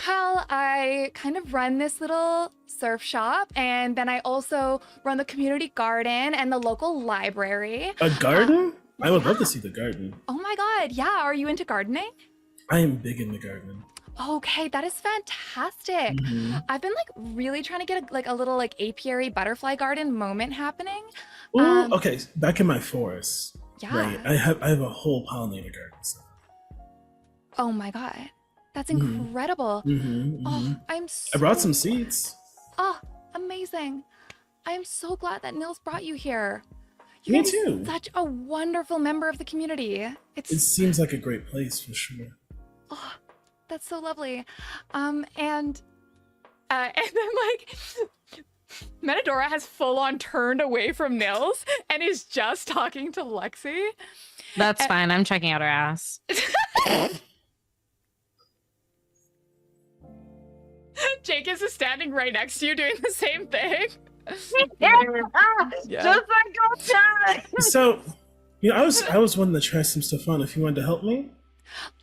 Well, I kind of run this little surf shop, and then I also run the community garden and the local library. A garden? I would love Yeah. to see the garden. Oh my god, yeah, are you into gardening? I am big in the garden. Okay, that is fantastic. Mhm. I've been like really trying to get a little like apiary butterfly garden moment happening. Ooh, okay. Back in my forest, Yeah. right? I have a whole pollinator garden. So. Oh my god. That's Mhm. incredible. Mm-hmm, Oh, I'm so I brought some seeds. Oh, amazing. I am so glad that Nils brought you here. You Me are too. such a wonderful member of the community. It seems like a great place for sure. Oh, that's so lovely. And then like Metadora has full on turned away from Nils and is just talking to Lexi. That's fine. I'm checking out her ass. Jake is standing right next to you doing the same thing. Yeah. Yeah. Just like old times. So, I was wanting to try some stuff on. If you wanted to help me.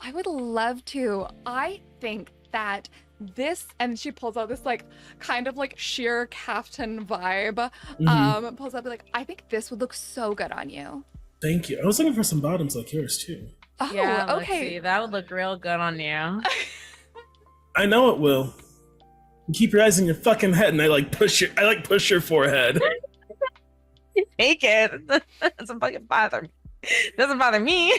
I would love to. I think that this, and she pulls out this like kind of like sheer caftan vibe. Pulls out like, I think this would look so good on you. Thank you. I was looking for some bottoms like yours too. Oh, Yeah, okay. Lexi, that would look real good on you. I know it will. Keep your eyes on your fucking head, and I like push your forehead. Take it. Doesn't fucking bother me. Doesn't bother me.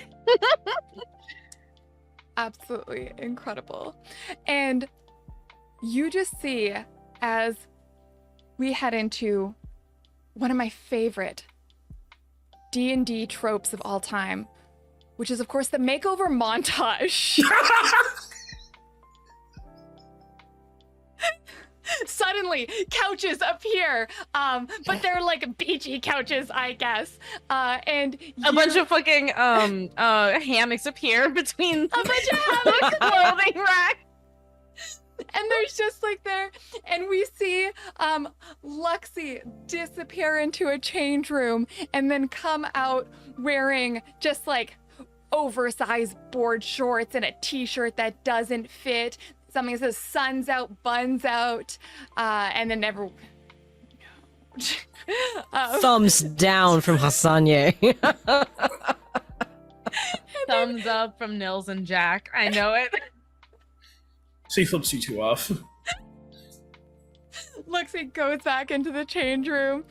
Absolutely incredible. And you just see as we head into one of my favorite D&D tropes of all time, which is of course the makeover montage. Suddenly, couches appear, but they're like beachy couches, I guess. And A bunch of fucking hammocks appear between a bunch of hammocks, clothing rack. and there's just like there, and we see Luxie disappear into a change room, and then come out wearing just like oversized board shorts and a t-shirt that doesn't fit. Something that says "Sun's out, buns out," and then never. Thumbs down from Hassanye. Thumbs up from Nils and Jack. I know it. She flips you two off. Luxie goes back into the change room,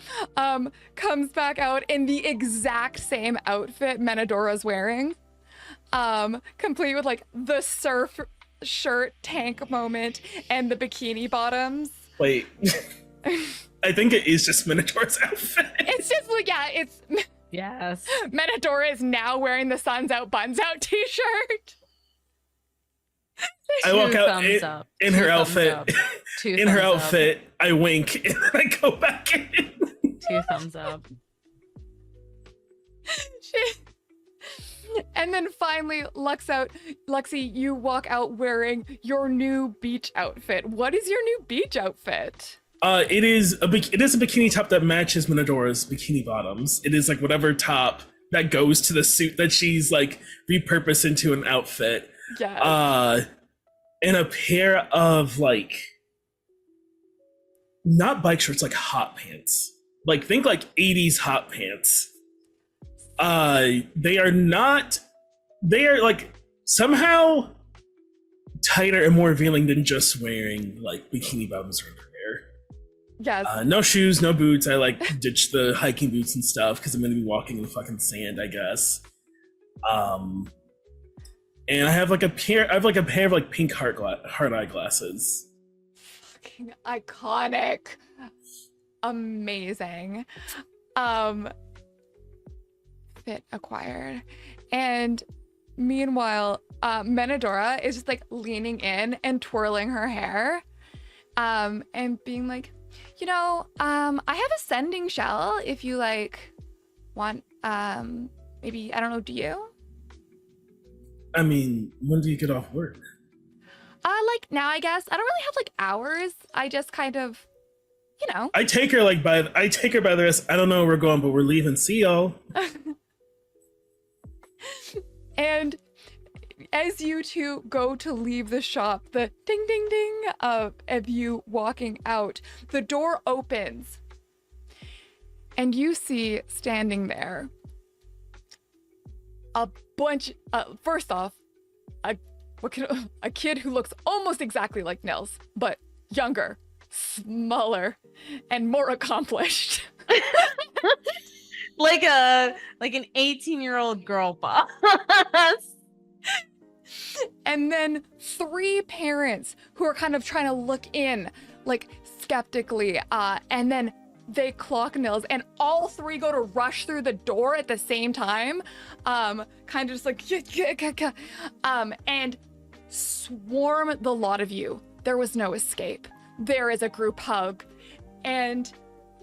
comes back out in the exact same outfit Menadora's wearing, complete with like the surf shirt tank moment and the bikini bottoms. Wait. I think it is just Minotaur's outfit. It's just like, yeah, it's Yes. Menadora is now wearing the Sun's Out, Buns Out t-shirt. I walk Two out thumbs up. in Two her thumbs outfit. up. Two In her thumbs up. outfit, I wink and then I go back in. Two thumbs up. And then finally, Luxie, you walk out wearing your new beach outfit. What is your new beach outfit? It is a bikini top that matches Minotaur's bikini bottoms. It is like whatever top that goes to the suit that she's like repurposed into an outfit. Yeah. And a pair of like not bike shorts, like hot pants. like think like 80s hot pants. They are like somehow tighter and more revealing than just wearing like bikini bottoms around her hair. Yes. No shoes, no boots. I like ditched the hiking boots and stuff because I'm gonna be walking in the fucking sand, I guess. And I have like a pair of like pink heart eye glasses. Fucking iconic. Amazing. Fit acquired. And meanwhile, Menadora is just like leaning in and twirling her hair, and being like, I have a sending shell if you like want, maybe, I don't know, do you? I mean, when do you get off work? Like now, I guess. I don't really have like hours. I just kind of, I take her by the wrist. I don't know where we're going, but we're leaving. See y'all. And as you two go to leave the shop, the ding ding ding of you walking out, the door opens, and you see standing there a bunch. First off, a kid who looks almost exactly like Nils, but younger, smaller, and more accomplished. Like an 18-year-old girl boss. And then 3 parents who are kind of trying to look in, like skeptically, and then they clock Nils, and all 3 go to rush through the door at the same time, kind of just like, and swarm the lot of you. There was no escape. There is a group hug, and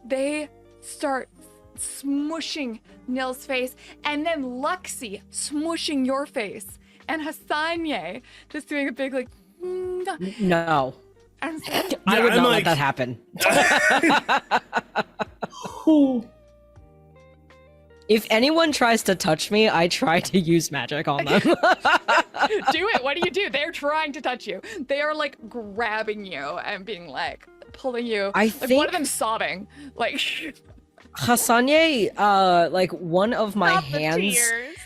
they start smushing Nils' face, and then Luxie smushing your face, and Hassanye just doing a big like, No. I'm I would not let that happen. Who? If anyone tries to touch me, I try to use magic on them. do it. What do? They're trying to touch you. They are like grabbing you and being like pulling you. I like, think one of them sobbing. Like Hassanye, like one of my Stop the hands, tears.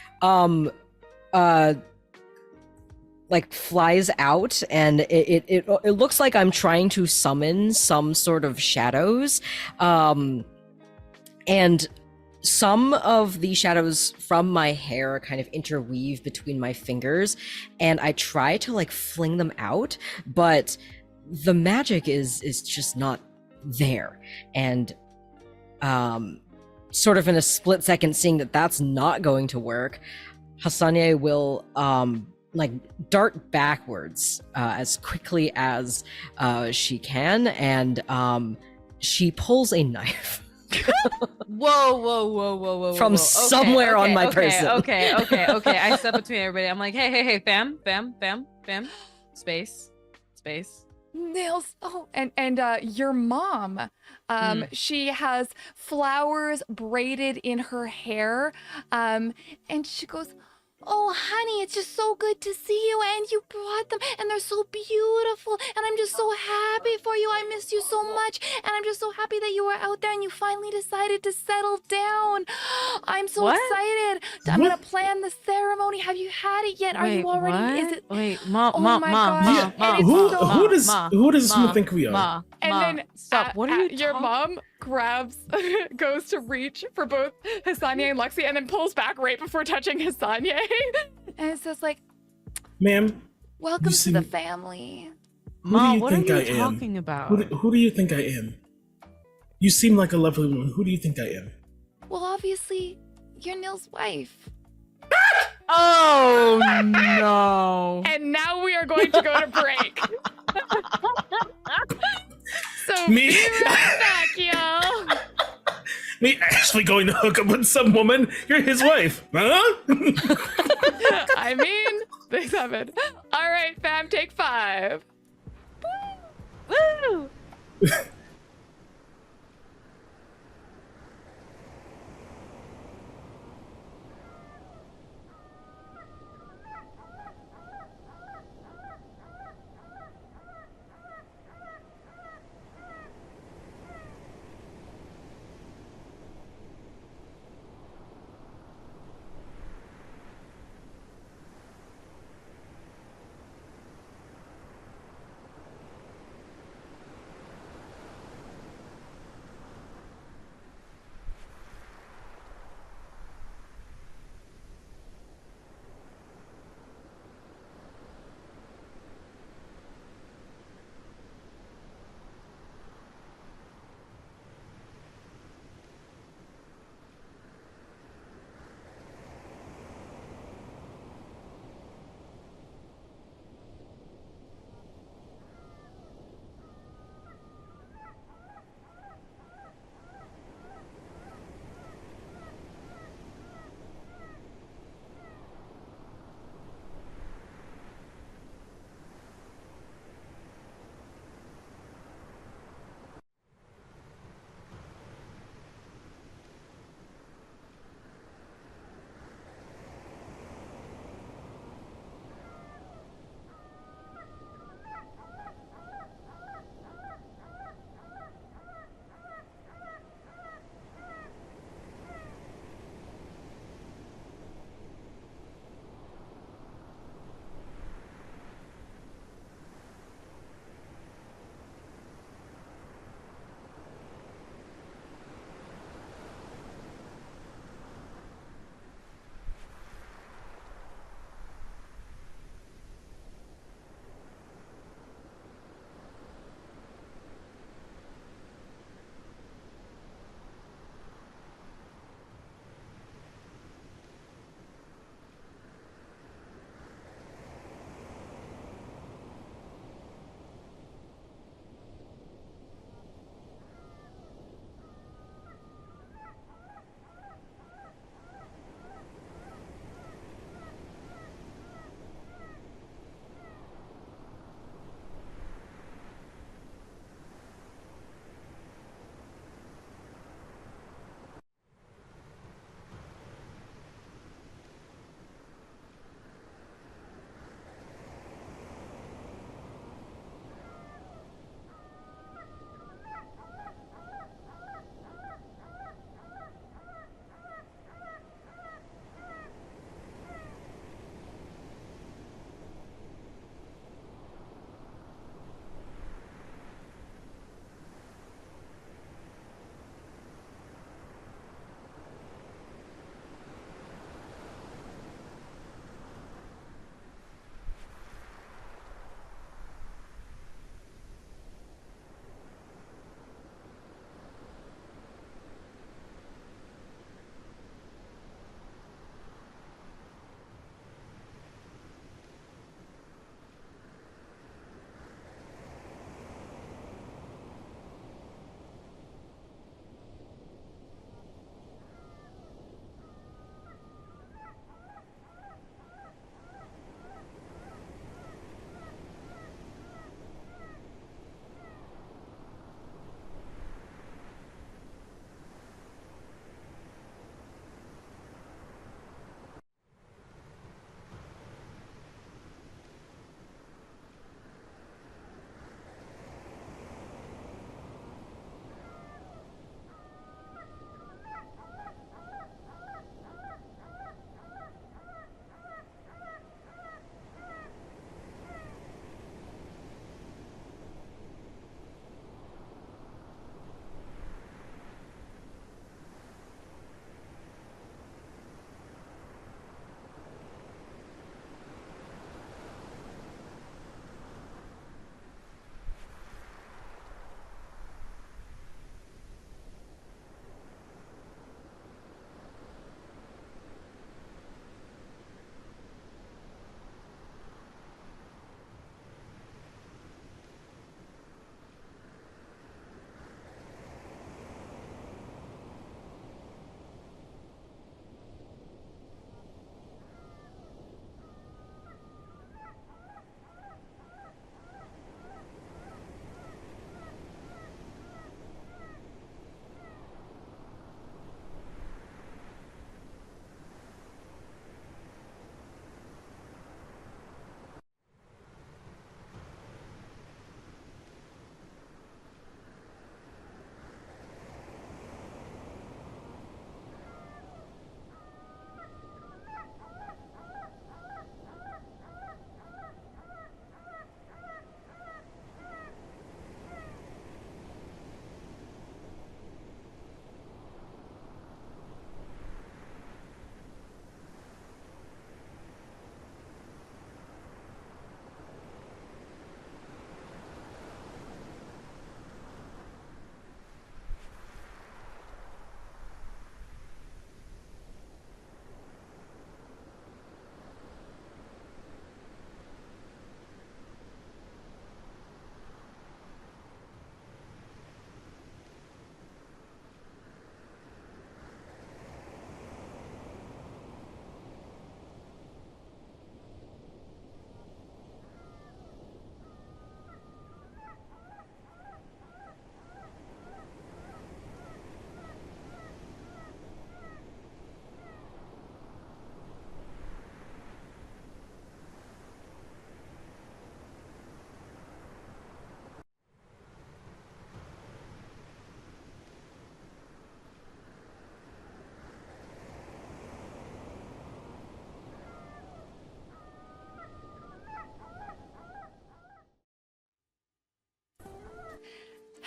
like flies out, and it looks like I'm trying to summon some sort of shadows, and some of the shadows from my hair kind of interweave between my fingers, and I try to like fling them out, but the magic is just not there. And sort of in a split second, seeing that that's not going to work, Hassanye will like dart backwards as quickly as she can, and she pulls a knife Whoa. from somewhere on my person. Okay. I step between everybody. I'm like, hey, fam. Space. Nails. Oh, and your mom. She has flowers braided in her hair. And she goes, "Oh, honey, it's just so good to see you, and you brought them, and they're so beautiful, and I'm just so happy for you. I missed you so much, and I'm just so happy that you were out there and you finally decided to settle down. I'm so excited. I'm gonna plan the ceremony. Have you had it yet? Are you already? What? Is it? Wait, mom. Who does someone think we are? Ma, And then stop. What are you your mom grabs, goes to reach for both Hassanye and Lexi, and then pulls back right before touching Hassanye. And it's just like, Ma'am, welcome to the family. Mom, what are think I you am? talking about? Who do you think I am? You seem like a lovely woman. Who do you think I am? Well, obviously, you're Nil's wife. Oh no. And now we are going to go to break. So Me? be right back, y'all. Me actually going to hook up with some woman? You're his wife, huh? I mean, things happen. All right, fam, take 5. Woo!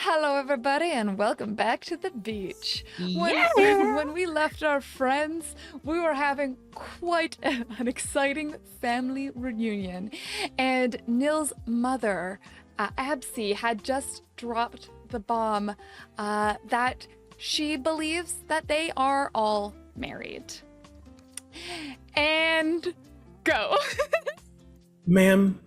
Hello, everybody, and welcome back to the beach. When, Yeah. when we left our friends, we were having quite an exciting family reunion. And Nil's mother, Absi, had just dropped the bomb that she believes that they are all married. And go. Ma'am,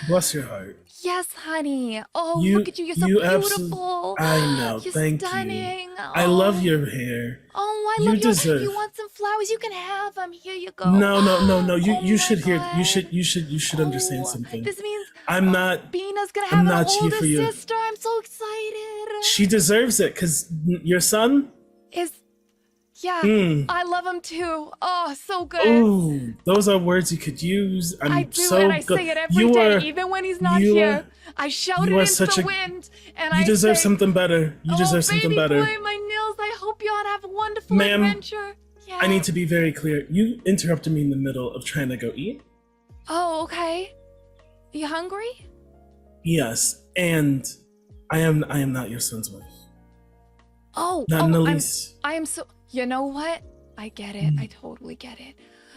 bless your heart. Yes, honey. Oh, You- look at you. You're so you beautiful. I know. You're Thank you. stunning. I love your hair. Oh, I You love your. deserve- You want some flowers? You can have them. Here you go. No. You Oh you my should hear. God. You should understand Oh, something. This means I'm not. Bina's gonna I'm have not an here older for you. sister. I'm so excited. She deserves it because your son. Yeah, Mm. I love him too. Oh, so good. Ooh, those are words you could use. I'm I do, so and I good. say it every You day, are- even when he's not you here. are- I shout it you are into such the a- wind, and You I deserve say, something better. You deserve oh, something baby better. boy, my Nils, I hope you all have a wonderful Ma'am, adventure. Yeah. I need to be very clear. You interrupted me in the middle of trying to go eat. Oh, okay. You hungry? Yes, and I am not your son's wife. Oh, Not in the I'm- least. I am so. You know what? I get it. I totally get it.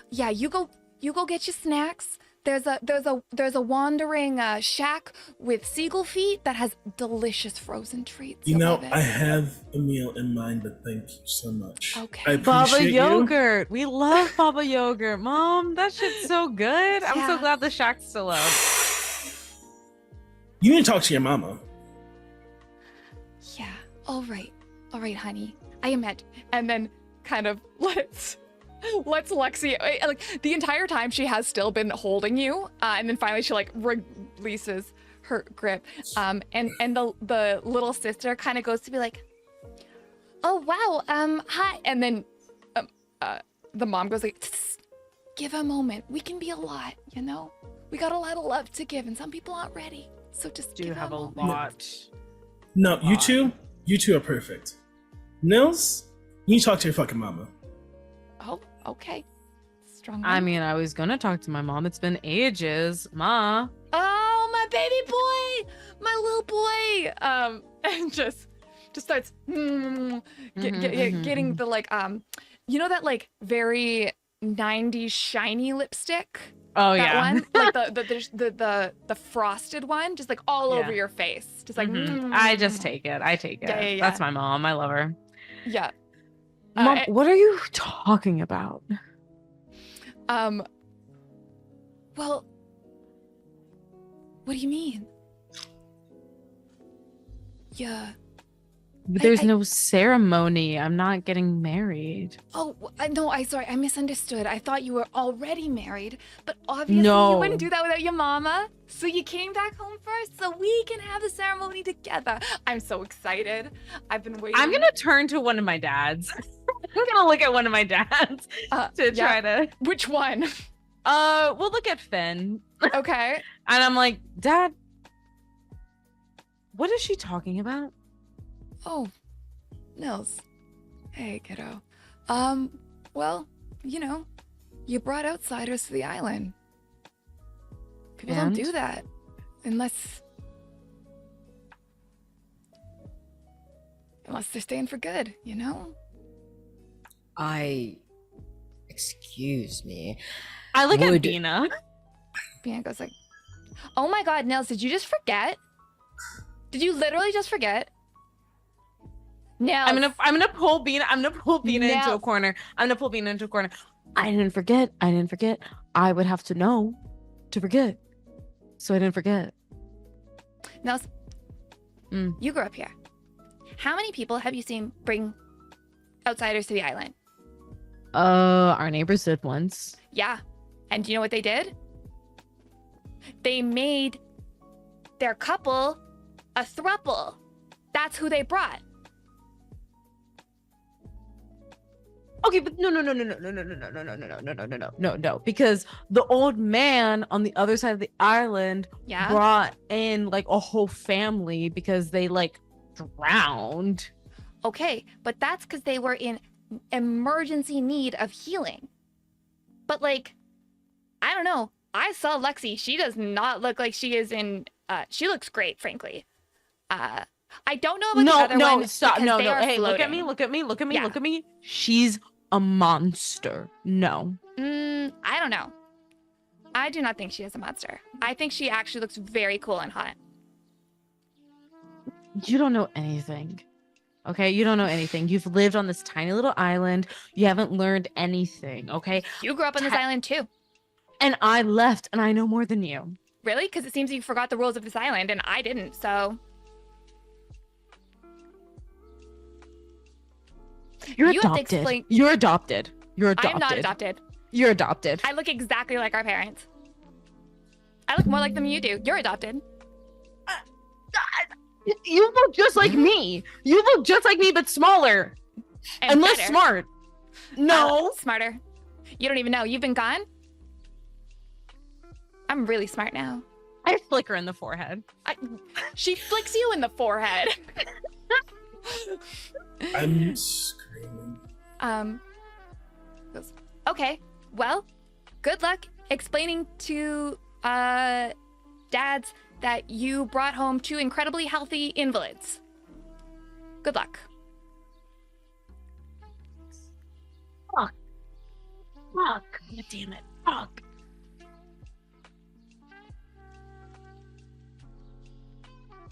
Yeah, you go get your snacks. There's a wandering shack with seagull feet that has delicious frozen treats. You You'll know, love it. I have a meal in mind, but thank you so much. Okay. I Baba appreciate you. yogurt. We love Baba yogurt, Mom. That shit's so good. I'm so Yeah. glad the shack's still up. You need to talk to your mama. Yeah. All right, honey. I am at. And then kind of lets Lexi, like the entire time she has still been holding you, and then finally she like releases her grip, and the little sister kind of goes to be like, oh wow, hi, and then the mom goes like, "Tss, give a moment, we can be a lot, you know, we got a lot of love to give, and some people aren't ready, so just Do give have a moment." lot. No, you two are perfect. Nils, you need to talk to your fucking mama. Oh, okay, strong. I one. mean, I was gonna talk to my mom. It's been ages, Ma. Oh, my baby boy, my little boy, and just starts getting the like you know that like very 90s shiny lipstick. Oh That yeah. one, like the frosted one, just like all Yeah. over your face, just like. I just take it. I take it. Yeah. That's my mom. I love her. Yeah. Mom, what are you talking about? Well, what do you mean? Yeah. There's I- no ceremony. I'm not getting married. Oh, no, sorry, I misunderstood. I thought you were already married, but obviously No. you wouldn't do that without your mama. So you came back home first so we can have the ceremony together. I'm so excited. I've been waiting. I'm gonna turn to one of my dads. I'm gonna look at one of my dads to try to. Which one? We'll look at Finn, Okay. and I'm like, Dad, what is she talking about? Oh, Nils. Hey, kiddo. Well, you know, you brought outsiders to the island. People don't do And? that unless they're staying for good, you know? Excuse me. I look at Would- Bina. Bianca's like, oh my god, Nils, did you just forget? Did you literally just forget? Nils. I'm gonna pull Bina. I'm gonna pull Bina into a Nels. corner. I'm gonna pull Bina into a corner. I didn't forget. I would have to know to forget, so I didn't forget. Nils, Mm. you grew up here. How many people have you seen bring outsiders to the island? Our neighbors did once. Yeah. And do you know what they did? They made their couple a throuple. That's who they brought. Okay, but no, because the old man on the other side of the island Yeah. brought in like a whole family because they like drowned. Okay, but that's because they were in emergency need of healing. But like, I don't know. I saw Lexi. She does not look like she is in. She looks great, frankly. I don't know about the other No, one. stop. because No, they no. are Hey, look at floating. me, look at me, look at me, Yeah. look at me. She's a monster. No. I don't know. I do not think she is a monster. I think she actually looks very cool and hot. You don't know anything. Okay, you don't know anything. You've lived on this tiny little island. You haven't learned anything, okay? You grew up on this island too. And I left, and I know more than you. Really? Because it seems you forgot the rules of this island, and I didn't, so... You're You have to adopted. explain- You're adopted. You're adopted. I am not adopted. You're adopted. I look exactly like our parents. I look more like them than you do. You're adopted. You look just like me. You look just like me, but smaller and less better. smart. No. Smarter. You don't even know. You've been gone? I'm really smart now. I flicker in the forehead. She flicks you in the forehead. I'm screaming. Goes, okay, well, good luck explaining to dads that you brought home 2 incredibly healthy invalids. Good luck. Fuck. God damn it. Fuck.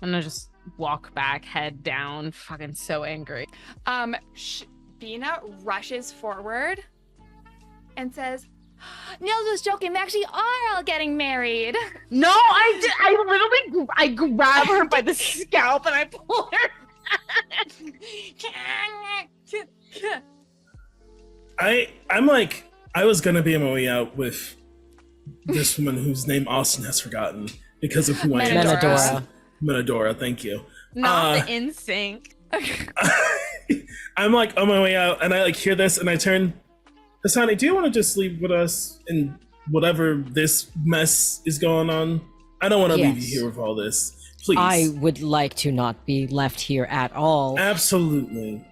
I'm gonna just walk back, head down, fucking so angry. Bina rushes forward and says, Nils was joking, they actually are all getting married. No, I literally, I grab her by the scalp and I pull her. I'm like, I was gonna be on my way out with this woman whose name Austin has forgotten because of who I am. Menadora. Menadora, thank you. Not the in sync. I'm like on my way out, and I like hear this, and I turn. Hassani, do you want to just leave with us in whatever this mess is going on? I don't want to leave you Yes. here with all this. Please. I would like to not be left here at all. Absolutely.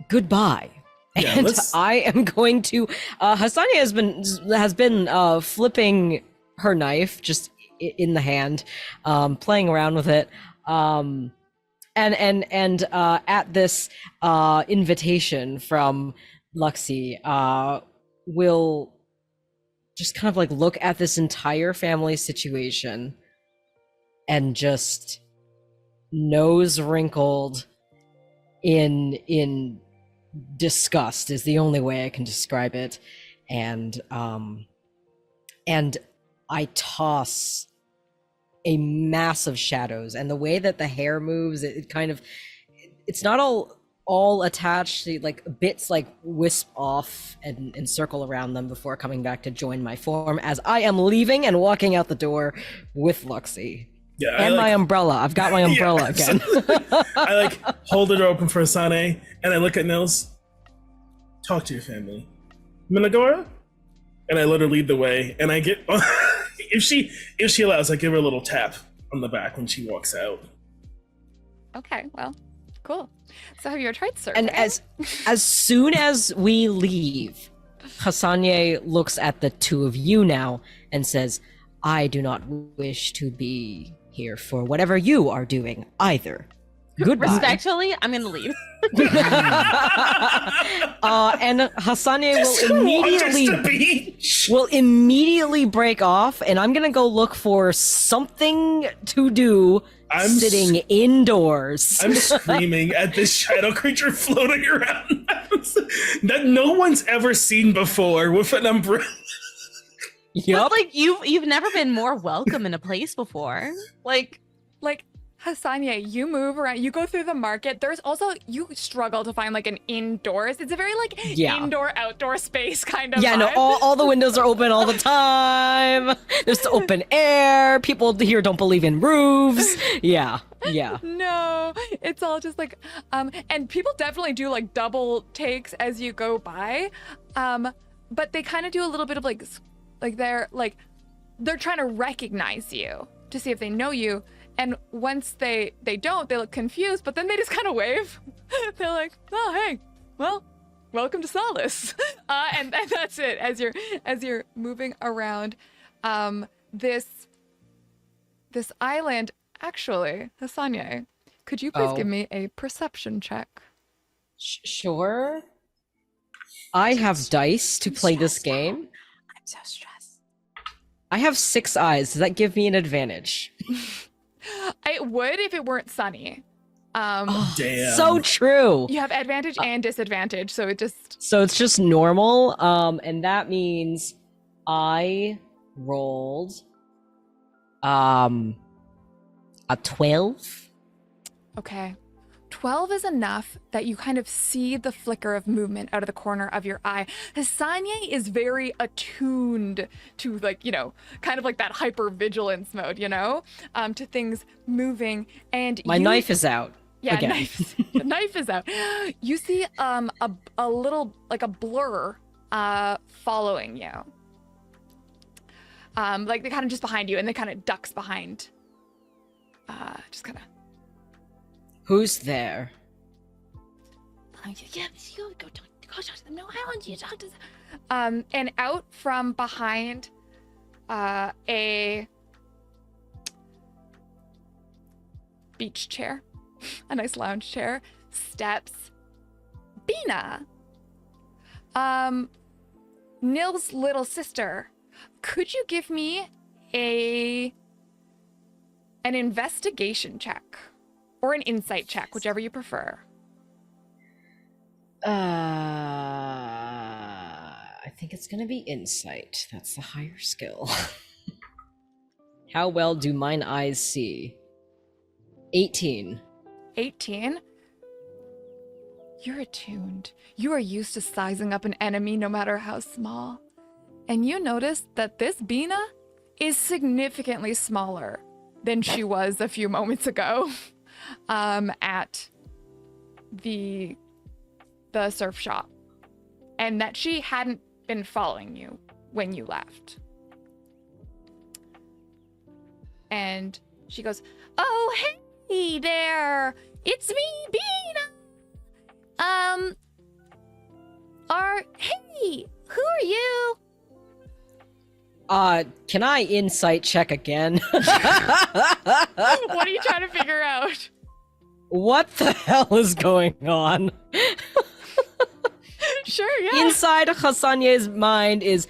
Goodbye. Yeah, And let's- I am going to. Hassania has been flipping her knife just in the hand, playing around with it, and at this invitation from Luxie, will just kind of like look at this entire family situation and just nose wrinkled in disgust is the only way I can describe it, and I toss a mass of shadows, and the way that the hair moves, it kind of, it's not all attached, like bits like wisp off and circle around them before coming back to join my form as I am leaving and walking out the door with Luxie. Yeah, And my umbrella. I've got my umbrella again. I like hold the door open for Asane, and I look at Nils. Talk to your family, Minagora, and I let her lead the way. And I get if she allows, I give her a little tap on the back when she walks out. Okay, well, cool. So have you ever tried surfing? And as soon as we leave, Hassanye looks at the two of you now and says, I do not wish to be here for whatever you are doing either. Goodbye. Respectfully, I'm gonna leave. And Hassanye Just the beach. will immediately break off, and I'm gonna go look for something to do sitting indoors. I'm screaming at this shadow creature floating around that no one's ever seen before with an umbrella. Yup. But like you've never been more welcome in a place before. Like Hassanya, you move around, you go through the market. There's also, you struggle to find like an indoors. It's a very like indoor outdoor space kind of Yeah, no, vibe. all the windows are open all the time. There's the open air. People here don't believe in roofs. Yeah. No, it's all just like, and people definitely do like double takes as you go by. But they kind of do a little bit of like they're trying to recognize you to see if they know you. And once they don't, they look confused, but then they just kind of wave. They're like, oh, hey, well, welcome to Solace. And that's it. As you're moving around this island, actually, Hassanye, Could you please Oh. give me a perception check? Sure. I have dice to play this game. I'm so stressed. I have 6 eyes. Does that give me an advantage? It would if it weren't sunny. Oh, Damn. so true. You have advantage and disadvantage, so it just So it's just normal, and that means I rolled a 12. okay. 12 is enough that you kind of see the flicker of movement out of the corner of your eye. Hasanye is very attuned to, like, you know, kind of like that hyper-vigilance mode, you know, to things moving. And My knife is out. Yeah, again. knife is out. You see a little, like a blur following you. Like they kind of just behind you, and they kind of ducks behind. Just kind of. Who's there? Yeah, you go talk to them. No, I want you to talk to them. And out from behind a beach chair, a nice lounge chair, steps Bina, Nil's little sister. Could you give me an investigation check or an insight check, whichever you prefer? I think it's gonna be insight. That's the higher skill. How well do mine eyes see? 18. 18. You're attuned. You are used to sizing up an enemy no matter how small. And you notice that this Bina is significantly smaller than she was a few moments ago at the surf shop. And that she hadn't been following you when you left. And she goes, "Oh, hey there. It's me, Bina. Hey, who are you? Can I insight check again? What are you trying to figure out?" What the hell is going on? Sure, yeah. Inside Hassanye's mind is,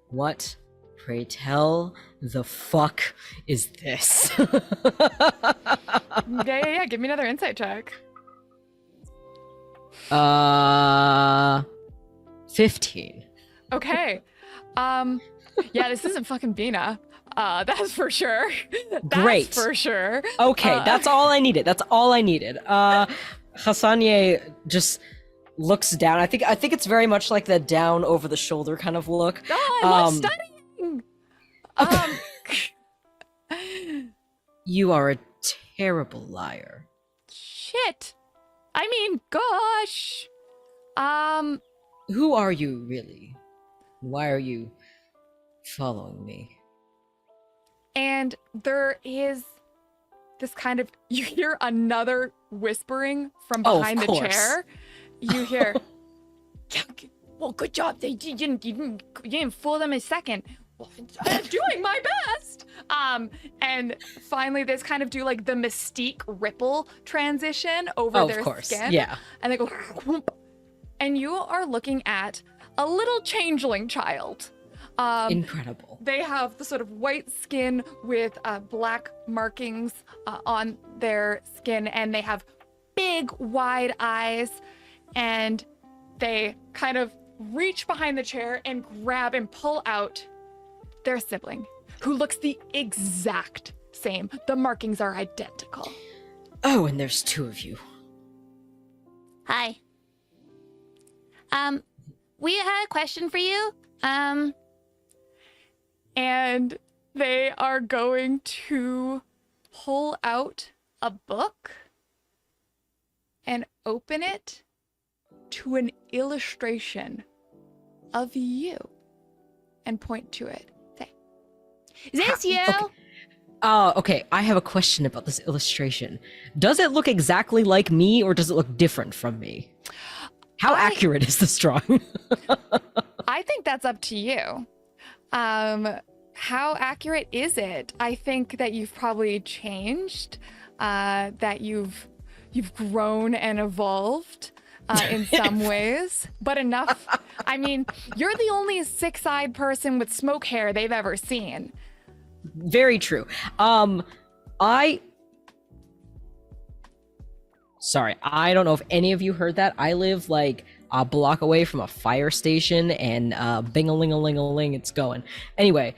what, pray tell, the fuck is this? Yeah. Give me another insight check. 15. Okay. Yeah, this isn't fucking Bina. That's for sure. That's Great. for sure. Okay, that's all I needed. That's all I needed. Hassanye just looks down. I think it's very much like the down over the shoulder kind of look. Oh, I love studying. You are a terrible liar. Shit. I mean, gosh. Who are you really? Why are you following me? And there is this kind of, you hear another whispering from Oh, of behind the course. chair. You hear, "Yeah, well, good job. You didn't fool them a second. Well, I'm doing my best." And finally, they kind of do like the Mystique ripple transition over their of course. skin. Yeah. And they go, whoomp. And you are looking at a little changeling child. Incredible. They have the sort of white skin with black markings on their skin, and they have big, wide eyes, and they kind of reach behind the chair and grab and pull out their sibling, who looks the exact same. The markings are identical. Oh, and there's 2 of you. Hi. We had a question for you. And they are going to pull out a book and open it to an illustration of you and point to it. Say, Is this you? Okay, I have a question about this illustration. Does it look exactly like me, or does it look different from me? How accurate is this drawing? I think that's up to you. How accurate is it? I think that you've probably changed, that you've you've grown and evolved in some ways, but enough. I mean, you're the only six-eyed person with smoke hair they've ever seen. Very true. Sorry, I don't know if any of you heard that. I live like a block away from a fire station, and bing-a-ling-a-ling-a-ling, it's going. Anyway,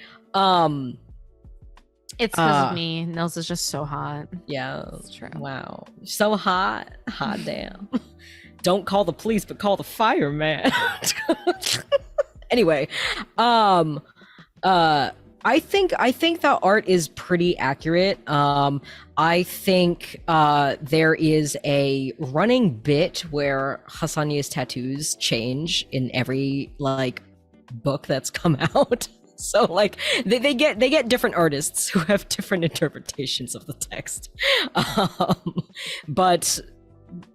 It's because of me. Nils is just so hot. yeah, That's true. wow, so hot, hot damn. Don't call the police, but call the fireman. Anyway, I think the art is pretty accurate. I think there is a running bit where Hassanya's tattoos change in every like book that's come out. So like they get different artists who have different interpretations of the text. But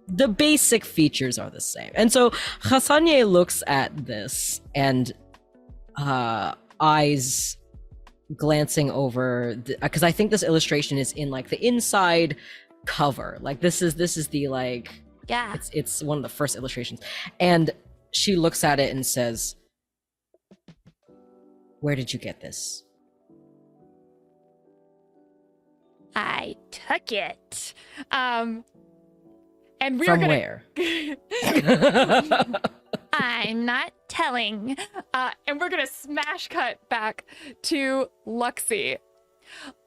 the basic features are the same. And so Hassanye looks at this and eyes glancing over, because I think this illustration is in like the inside cover. Like this is the like, Yeah. it's one of the first illustrations. And she looks at it and says, "Where did you get this?" I took it. And we're From gonna where? I'm not telling. and we're gonna smash cut back to Luxie.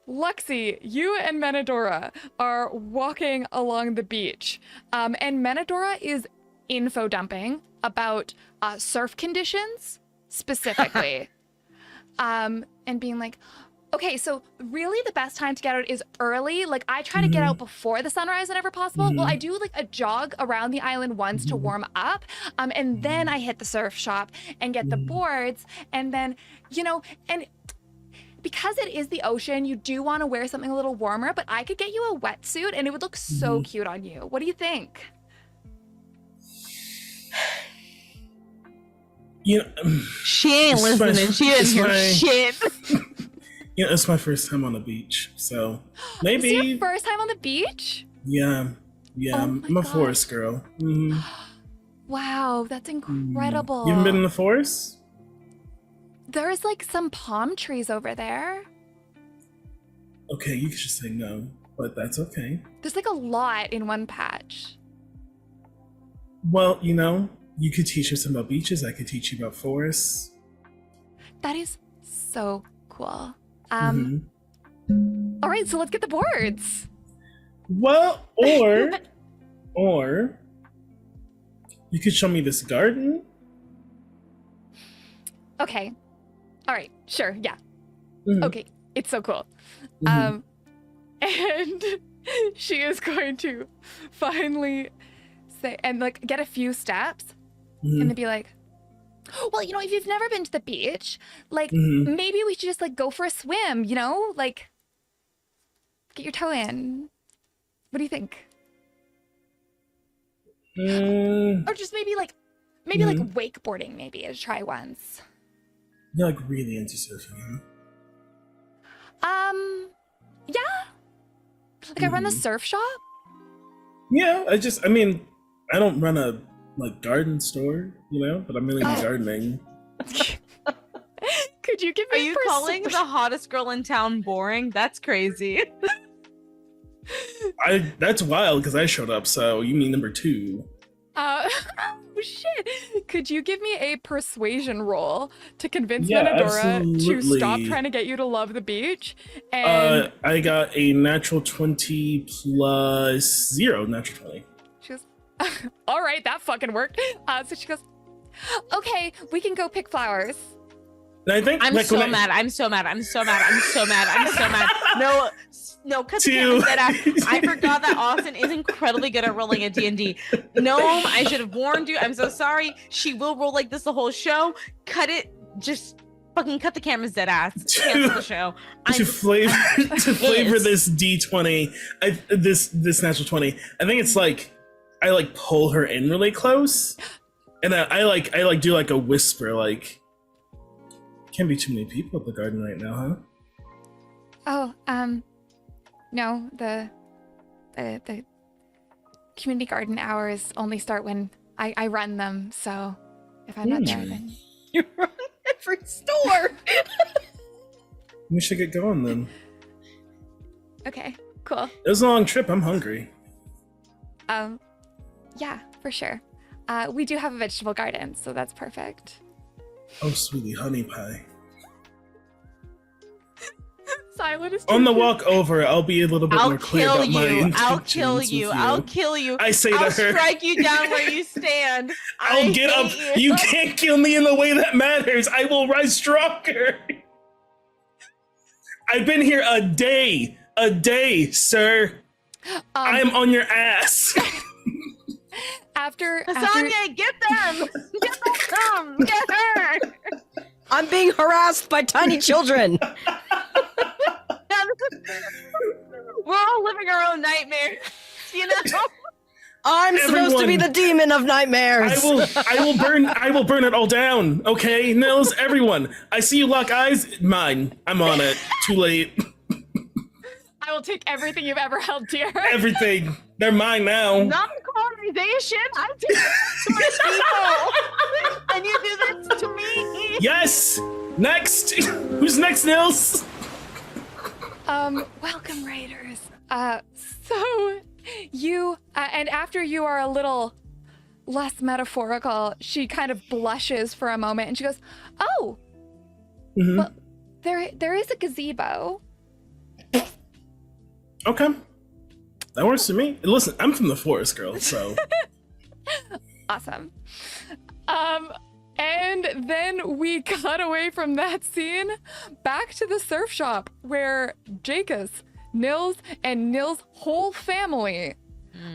Luxie, you and Menadora are walking along the beach, and Menadora is info dumping about surf conditions specifically, and being like, okay, so really the best time to get out is early. Like I try to get out before the sunrise whenever possible. Well, I do like a jog around the island once to warm up. And then I hit the surf shop and get the boards. And then, you know, and because it is the ocean, you do want to wear something a little warmer, but I could get you a wetsuit and it would look so cute on you. What do you think? You know, She ain't It's listening. fine. She didn't It's hear fine. shit. you know, it's my first time on the beach, so Is this your maybe. first time on the beach? Yeah, Oh I'm my a gosh. forest girl. Mhm. Wow, that's incredible. You haven't been in the forest? There's like some palm trees over there. Okay, you could just say no, but that's okay. There's like a lot in one patch. Well, you know, you could teach us about beaches. I could teach you about forests. That is so cool. Mhm. All right, so let's get the boards. Well, or you could show me this garden. Okay. All right, sure, yeah. Mhm. Okay, it's so cool. Mhm. And she is going to finally say, and like get a few steps Mhm. and then be like, well, you know, if you've never been to the beach, like Mhm. maybe we should just like go for a swim, you know? Like get your toe in. What do you think? Mm, Or just maybe like wakeboarding maybe to try once. you're like really into surfing, huh? Yeah. Like I run the Mhm. surf shop. Yeah, I mean, I don't run a like garden store, you know, but I'm really into gardening. Could you give Are me you calling the hottest girl in town boring? That's crazy. That's wild because I showed up. So you mean number 2? oh shit. Could you give me a persuasion roll to convince Yeah, Menadora to stop absolutely. trying to get you to love the beach? And I got a natural 20 plus 0, natural 20. she goes, all right, that fucking worked. So she goes, okay, we can go pick flowers. And I think I'm like, so when I- mad. I'm so mad. I'm so mad. I'm so mad. I'm so mad. No, cut the Two. camera dead ass. I forgot that Austin is incredibly good at rolling at D&D. Gnome, I should have warned you. I'm so sorry. She will roll like this the whole show. Cut it. Just fucking cut the cameras dead ass. Cancel the show. to flavor pissed. this D20, this natural 20. I think it's like I like pull her in really close, and I do like a whisper like, can't be too many people at the garden right now, huh? Oh, no, the community garden hours only start when I run them, so if I'm not there, then You run every store. We should get going then. okay, cool. It was a long trip. I'm hungry. Yeah, for sure. We do have a vegetable garden, so that's perfect. Oh, sweetie, honey pie. Silent is On the walk over, I'll be a little bit more clear about my intentions I'll kill with you. I'll kill you. I say to I'll her, strike you down where you stand. I'll get up. hate You can't kill me in the way that matters. I will rise stronger. I've been here a day, sir. I'm on your ass. after Sonya, get them! Get them! Get her! I'm being harassed by tiny children. We're all living our own nightmares, you know? I'm supposed to be the demon of nightmares. I will burn it all down. Okay, Nils, everyone. I see you lock eyes. Mine. I'm on it. Too late. I will take everything you've ever held dear. Everything. They're mine now. Non-colonization? I do this to my people! And you do this to me? Yes. Next. Who's next, Nils? Welcome, Raiders. So you, and after you are a little less metaphorical, she kind of blushes for a moment and she goes, "Oh, well, there is a gazebo." Okay. That works for me. Listen, I'm from the forest, girl, so. Awesome. And then we cut away from that scene back to the surf shop where Jacus, Nils, and Nils' whole family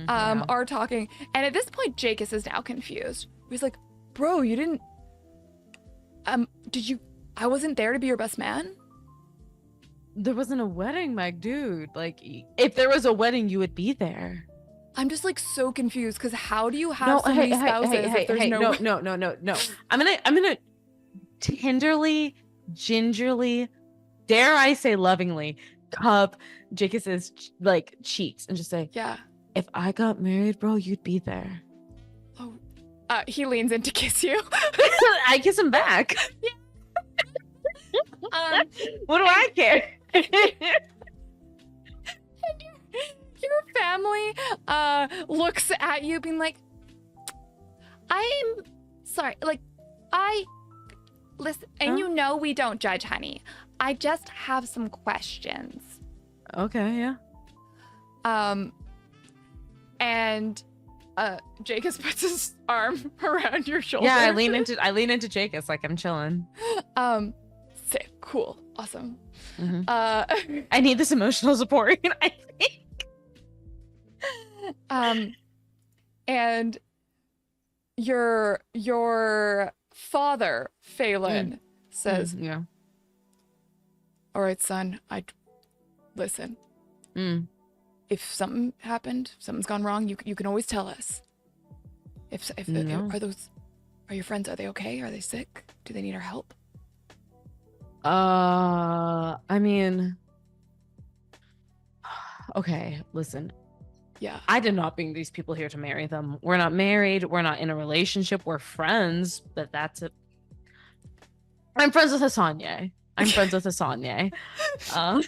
are talking. And at this point, Jacus is now confused. He's like, "Bro, you didn't... did you... I wasn't there to be your best man?" There wasn't a wedding, my dude. Like, if there was a wedding, you would be there. I'm just like so confused because how do you have so many spouses if there's no. I'm gonna tenderly, gingerly, dare I say lovingly, cup Jacus's like cheeks and just say, Yeah. if I got married, bro, you'd be there. Oh, he leans in to kiss you. I kiss him back. What do I care? Your family looks at you being like, "I'm sorry, like, listen, and you know we don't judge, honey. I just have some questions." Okay, yeah. And Jacus puts his arm around your shoulder. Yeah, I lean into Jacus like I'm chilling. Sick, cool, awesome. Mm-hmm. I need this emotional support, I think. And your father, Phelan, says, yeah. "All right, son, listen. If something happened, something's gone wrong, you can always tell us. Are your friends, are they okay? Are they sick? Do they need our help?" I mean, okay, listen. Yeah. I did not bring these people here to marry them. We're not married. We're not in a relationship. We're friends, but that's it. I'm friends with Hasanye. I'm friends with Hasanye. I'm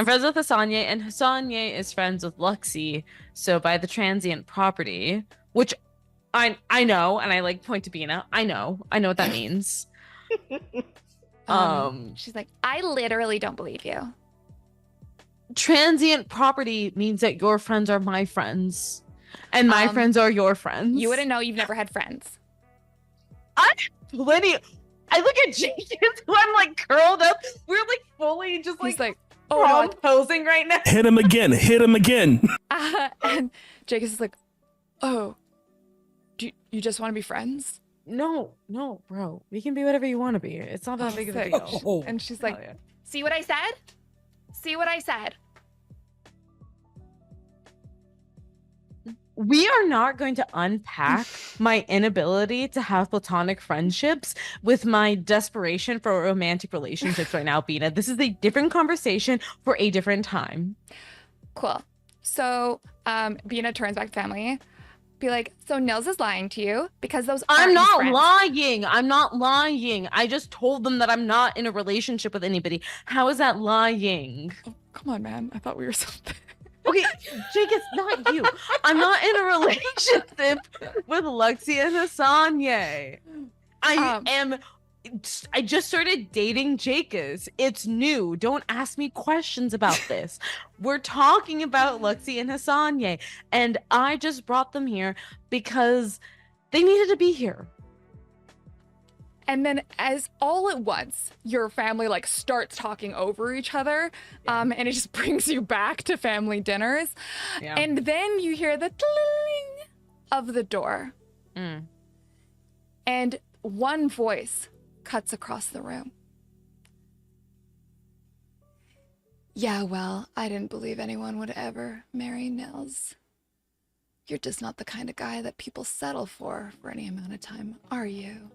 friends with Hasanye, and Hasanye is friends with Luxie. So by the transient property, which I know, and I like point to Bina. I know what that means. She's like, "I literally don't believe you." Transient property means that your friends are my friends, and my friends are your friends. You wouldn't know. You've never had friends. I look at Jenkins, who I'm like curled up. We're like fully just He's like, oh, posing right now. Hit him again. And Jacus is like, "Oh, do you just want to be friends?" No, bro. We can be whatever you want to be. It's not that big of a deal. And she's like, yeah. "See what I said? See what I said?" We are not going to unpack my inability to have platonic friendships with my desperation for romantic relationships right now, Bina. This is a different conversation for a different time. Cool. So Bina turns back to family. Be like, so Nils is lying to you because those I'm aren't his not friends." lying. I'm not lying. I just told them that I'm not in a relationship with anybody. How is that lying? Come on, man. I thought we were something. Okay, Jake, it's not you. I'm not in a relationship with Luxie and Asanye. I just started dating Jake's. It's new. Don't ask me questions about this. We're talking about Luxie and Hasanye, and I just brought them here because they needed to be here. And then as all at once, your family like starts talking over each other. And it just brings you back to family dinners. Yeah. And then you hear the tling of the door. And one voice cuts across the room. Yeah, well, I didn't believe anyone would ever marry Nils. You're just not the kind of guy that people settle for any amount of time, are you?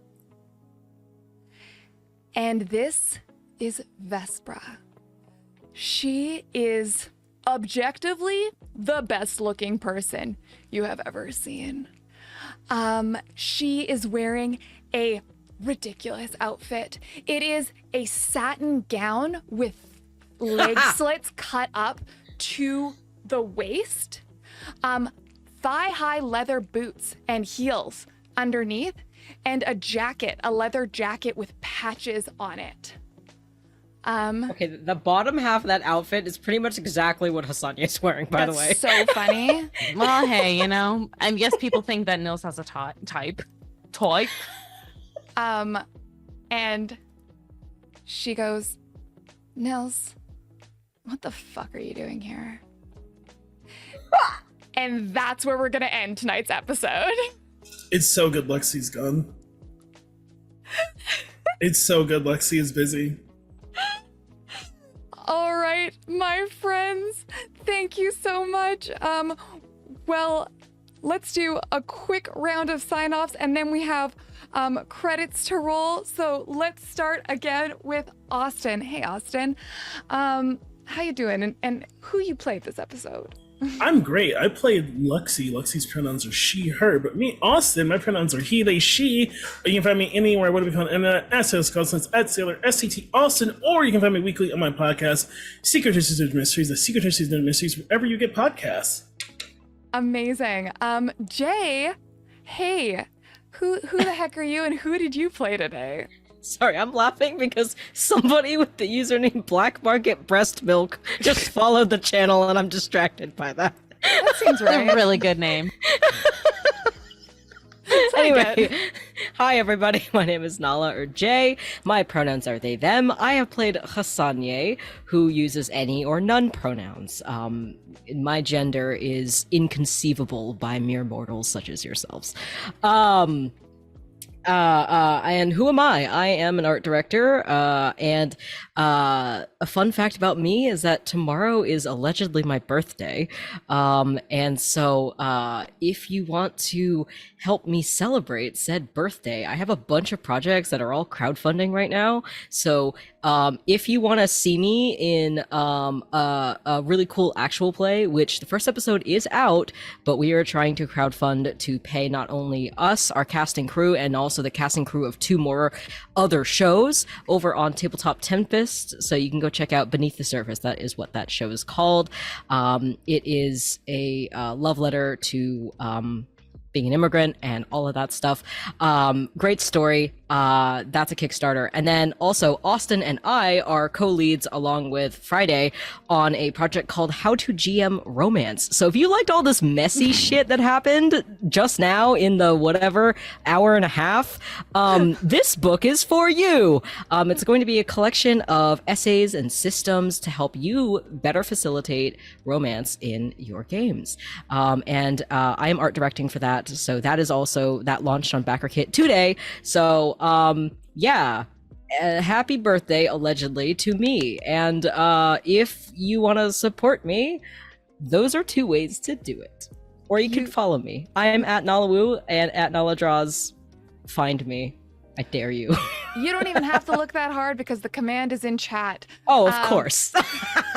And this is Vespra. She is objectively the best looking person you have ever seen. She is wearing a ridiculous outfit. It is a satin gown with leg slits cut up to the waist, thigh-high leather boots and heels underneath, and a jacket, a leather jacket with patches on it. Okay, the bottom half of that outfit is pretty much exactly what Hasanya is wearing, by the way. That's so funny. Well, hey, you know, I guess people think that Nils has a type. And she goes, Nils, what the fuck are you doing here? And that's where we're gonna end tonight's episode. It's so good Lexi's gone. It's so good Lexi is busy. All right, my friends, thank you so much. Well, let's do a quick round of sign-offs and then we have credits to roll. So let's start again with Austin. Hey, Austin. How you doing? And who you played this episode? I'm great. I played Lexi. Lexi's pronouns are she, her, but me, Austin, my pronouns are he, they, she. You can find me anywhere. What do we call it? At Sailor Scotslands, at Sailor SCT Austin, or you can find me weekly on my podcast, Secret Histories of Mysteries, the Secret Histories of Mysteries, wherever you get podcasts. Amazing. Jay, hey, who the heck are you and who did you play today? Sorry, I'm laughing because somebody with the username Black Market Breast Milk just followed the channel and I'm distracted by that. That seems It's right. a really good name. Anyway, hi everybody, my name is Nala or Jay. My pronouns are they, them. I have played Hasanye, who uses any or none pronouns. My gender is inconceivable by mere mortals such as yourselves. And who am I? I am an art director, and a fun fact about me is that tomorrow is allegedly my birthday. And so if you want to help me celebrate said birthday, I have a bunch of projects that are all crowdfunding right now. So if you want to see me in a really cool actual play, which the first episode is out, but we are trying to crowdfund to pay not only us, our casting crew, and also the casting crew of 2 more other shows over on Tabletop Tempest. So you can go check out Beneath the Surface. That is what that show is called. It is a love letter to being an immigrant and all of that stuff. Great story. That's a Kickstarter. And then also Austin and I are co-leads along with Friday on a project called How to GM Romance. So if you liked all this messy shit that happened just now in the whatever hour and a half, this book is for you. It's going to be a collection of essays and systems to help you better facilitate romance in your games. And I am art directing for that. So that is also, that launched on BackerKit today. So yeah, happy birthday allegedly to me. And if you want to support me, those are 2 ways to do it. Or you can follow me. I am at Nalawu and at Naladraws. Find me. I dare you. You don't even have to look that hard because the command is in chat. Oh, of course.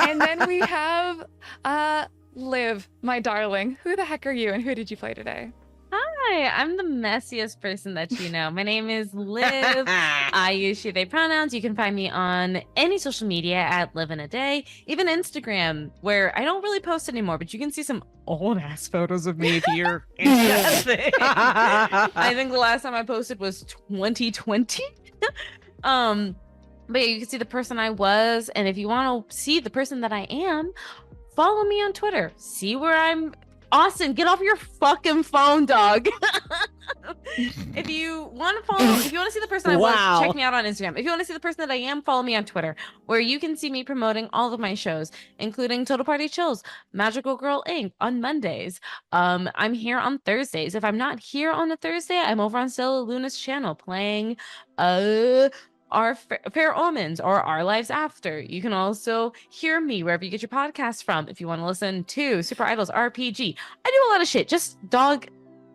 And then we have Liv, my darling, who the heck are you and who did you play today? Hi, I'm the messiest person that you know. My name is Liv. I use she, they pronouns. You can find me on any social media at Live in a Day, even Instagram, where I don't really post anymore, but you can see some old ass photos of me if you're interested. I think the last time I posted was 2020. But yeah, you can see the person I was, and if you want to see the person that I am, follow me on Twitter. See where I'm. Austin, get off your fucking phone, dog. If you want to follow, if you want to see the person I was, check me out on Instagram. If you want to see the person that I am, follow me on Twitter, where you can see me promoting all of my shows, including Total Party Chills, Magical Girl Inc. on Mondays. I'm here on Thursdays. If I'm not here on a Thursday, I'm over on Stella Luna's channel playing our Fair Omens or Our Lives After. You can also hear me wherever you get your podcast from if you want to listen to Super Idols RPG. I do a lot of shit. Just dog,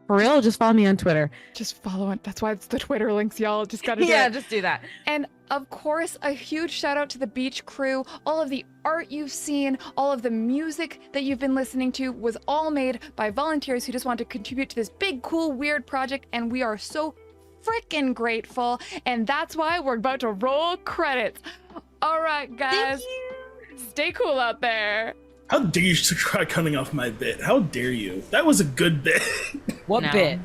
for real, just follow me on Twitter. Just follow it. That's why it's the Twitter links, y'all. Just gotta do Yeah, it. just do that. And of course, a huge shout out to the Beach crew. All of the art you've seen, all of the music that you've been listening to was all made by volunteers who just want to contribute to this big, cool, weird project. And we are so freaking grateful. And that's why we're about to roll credits. All right, guys. Stay cool out there. How dare you try cutting off my bit? How dare you? That was a good bit. What No. bit?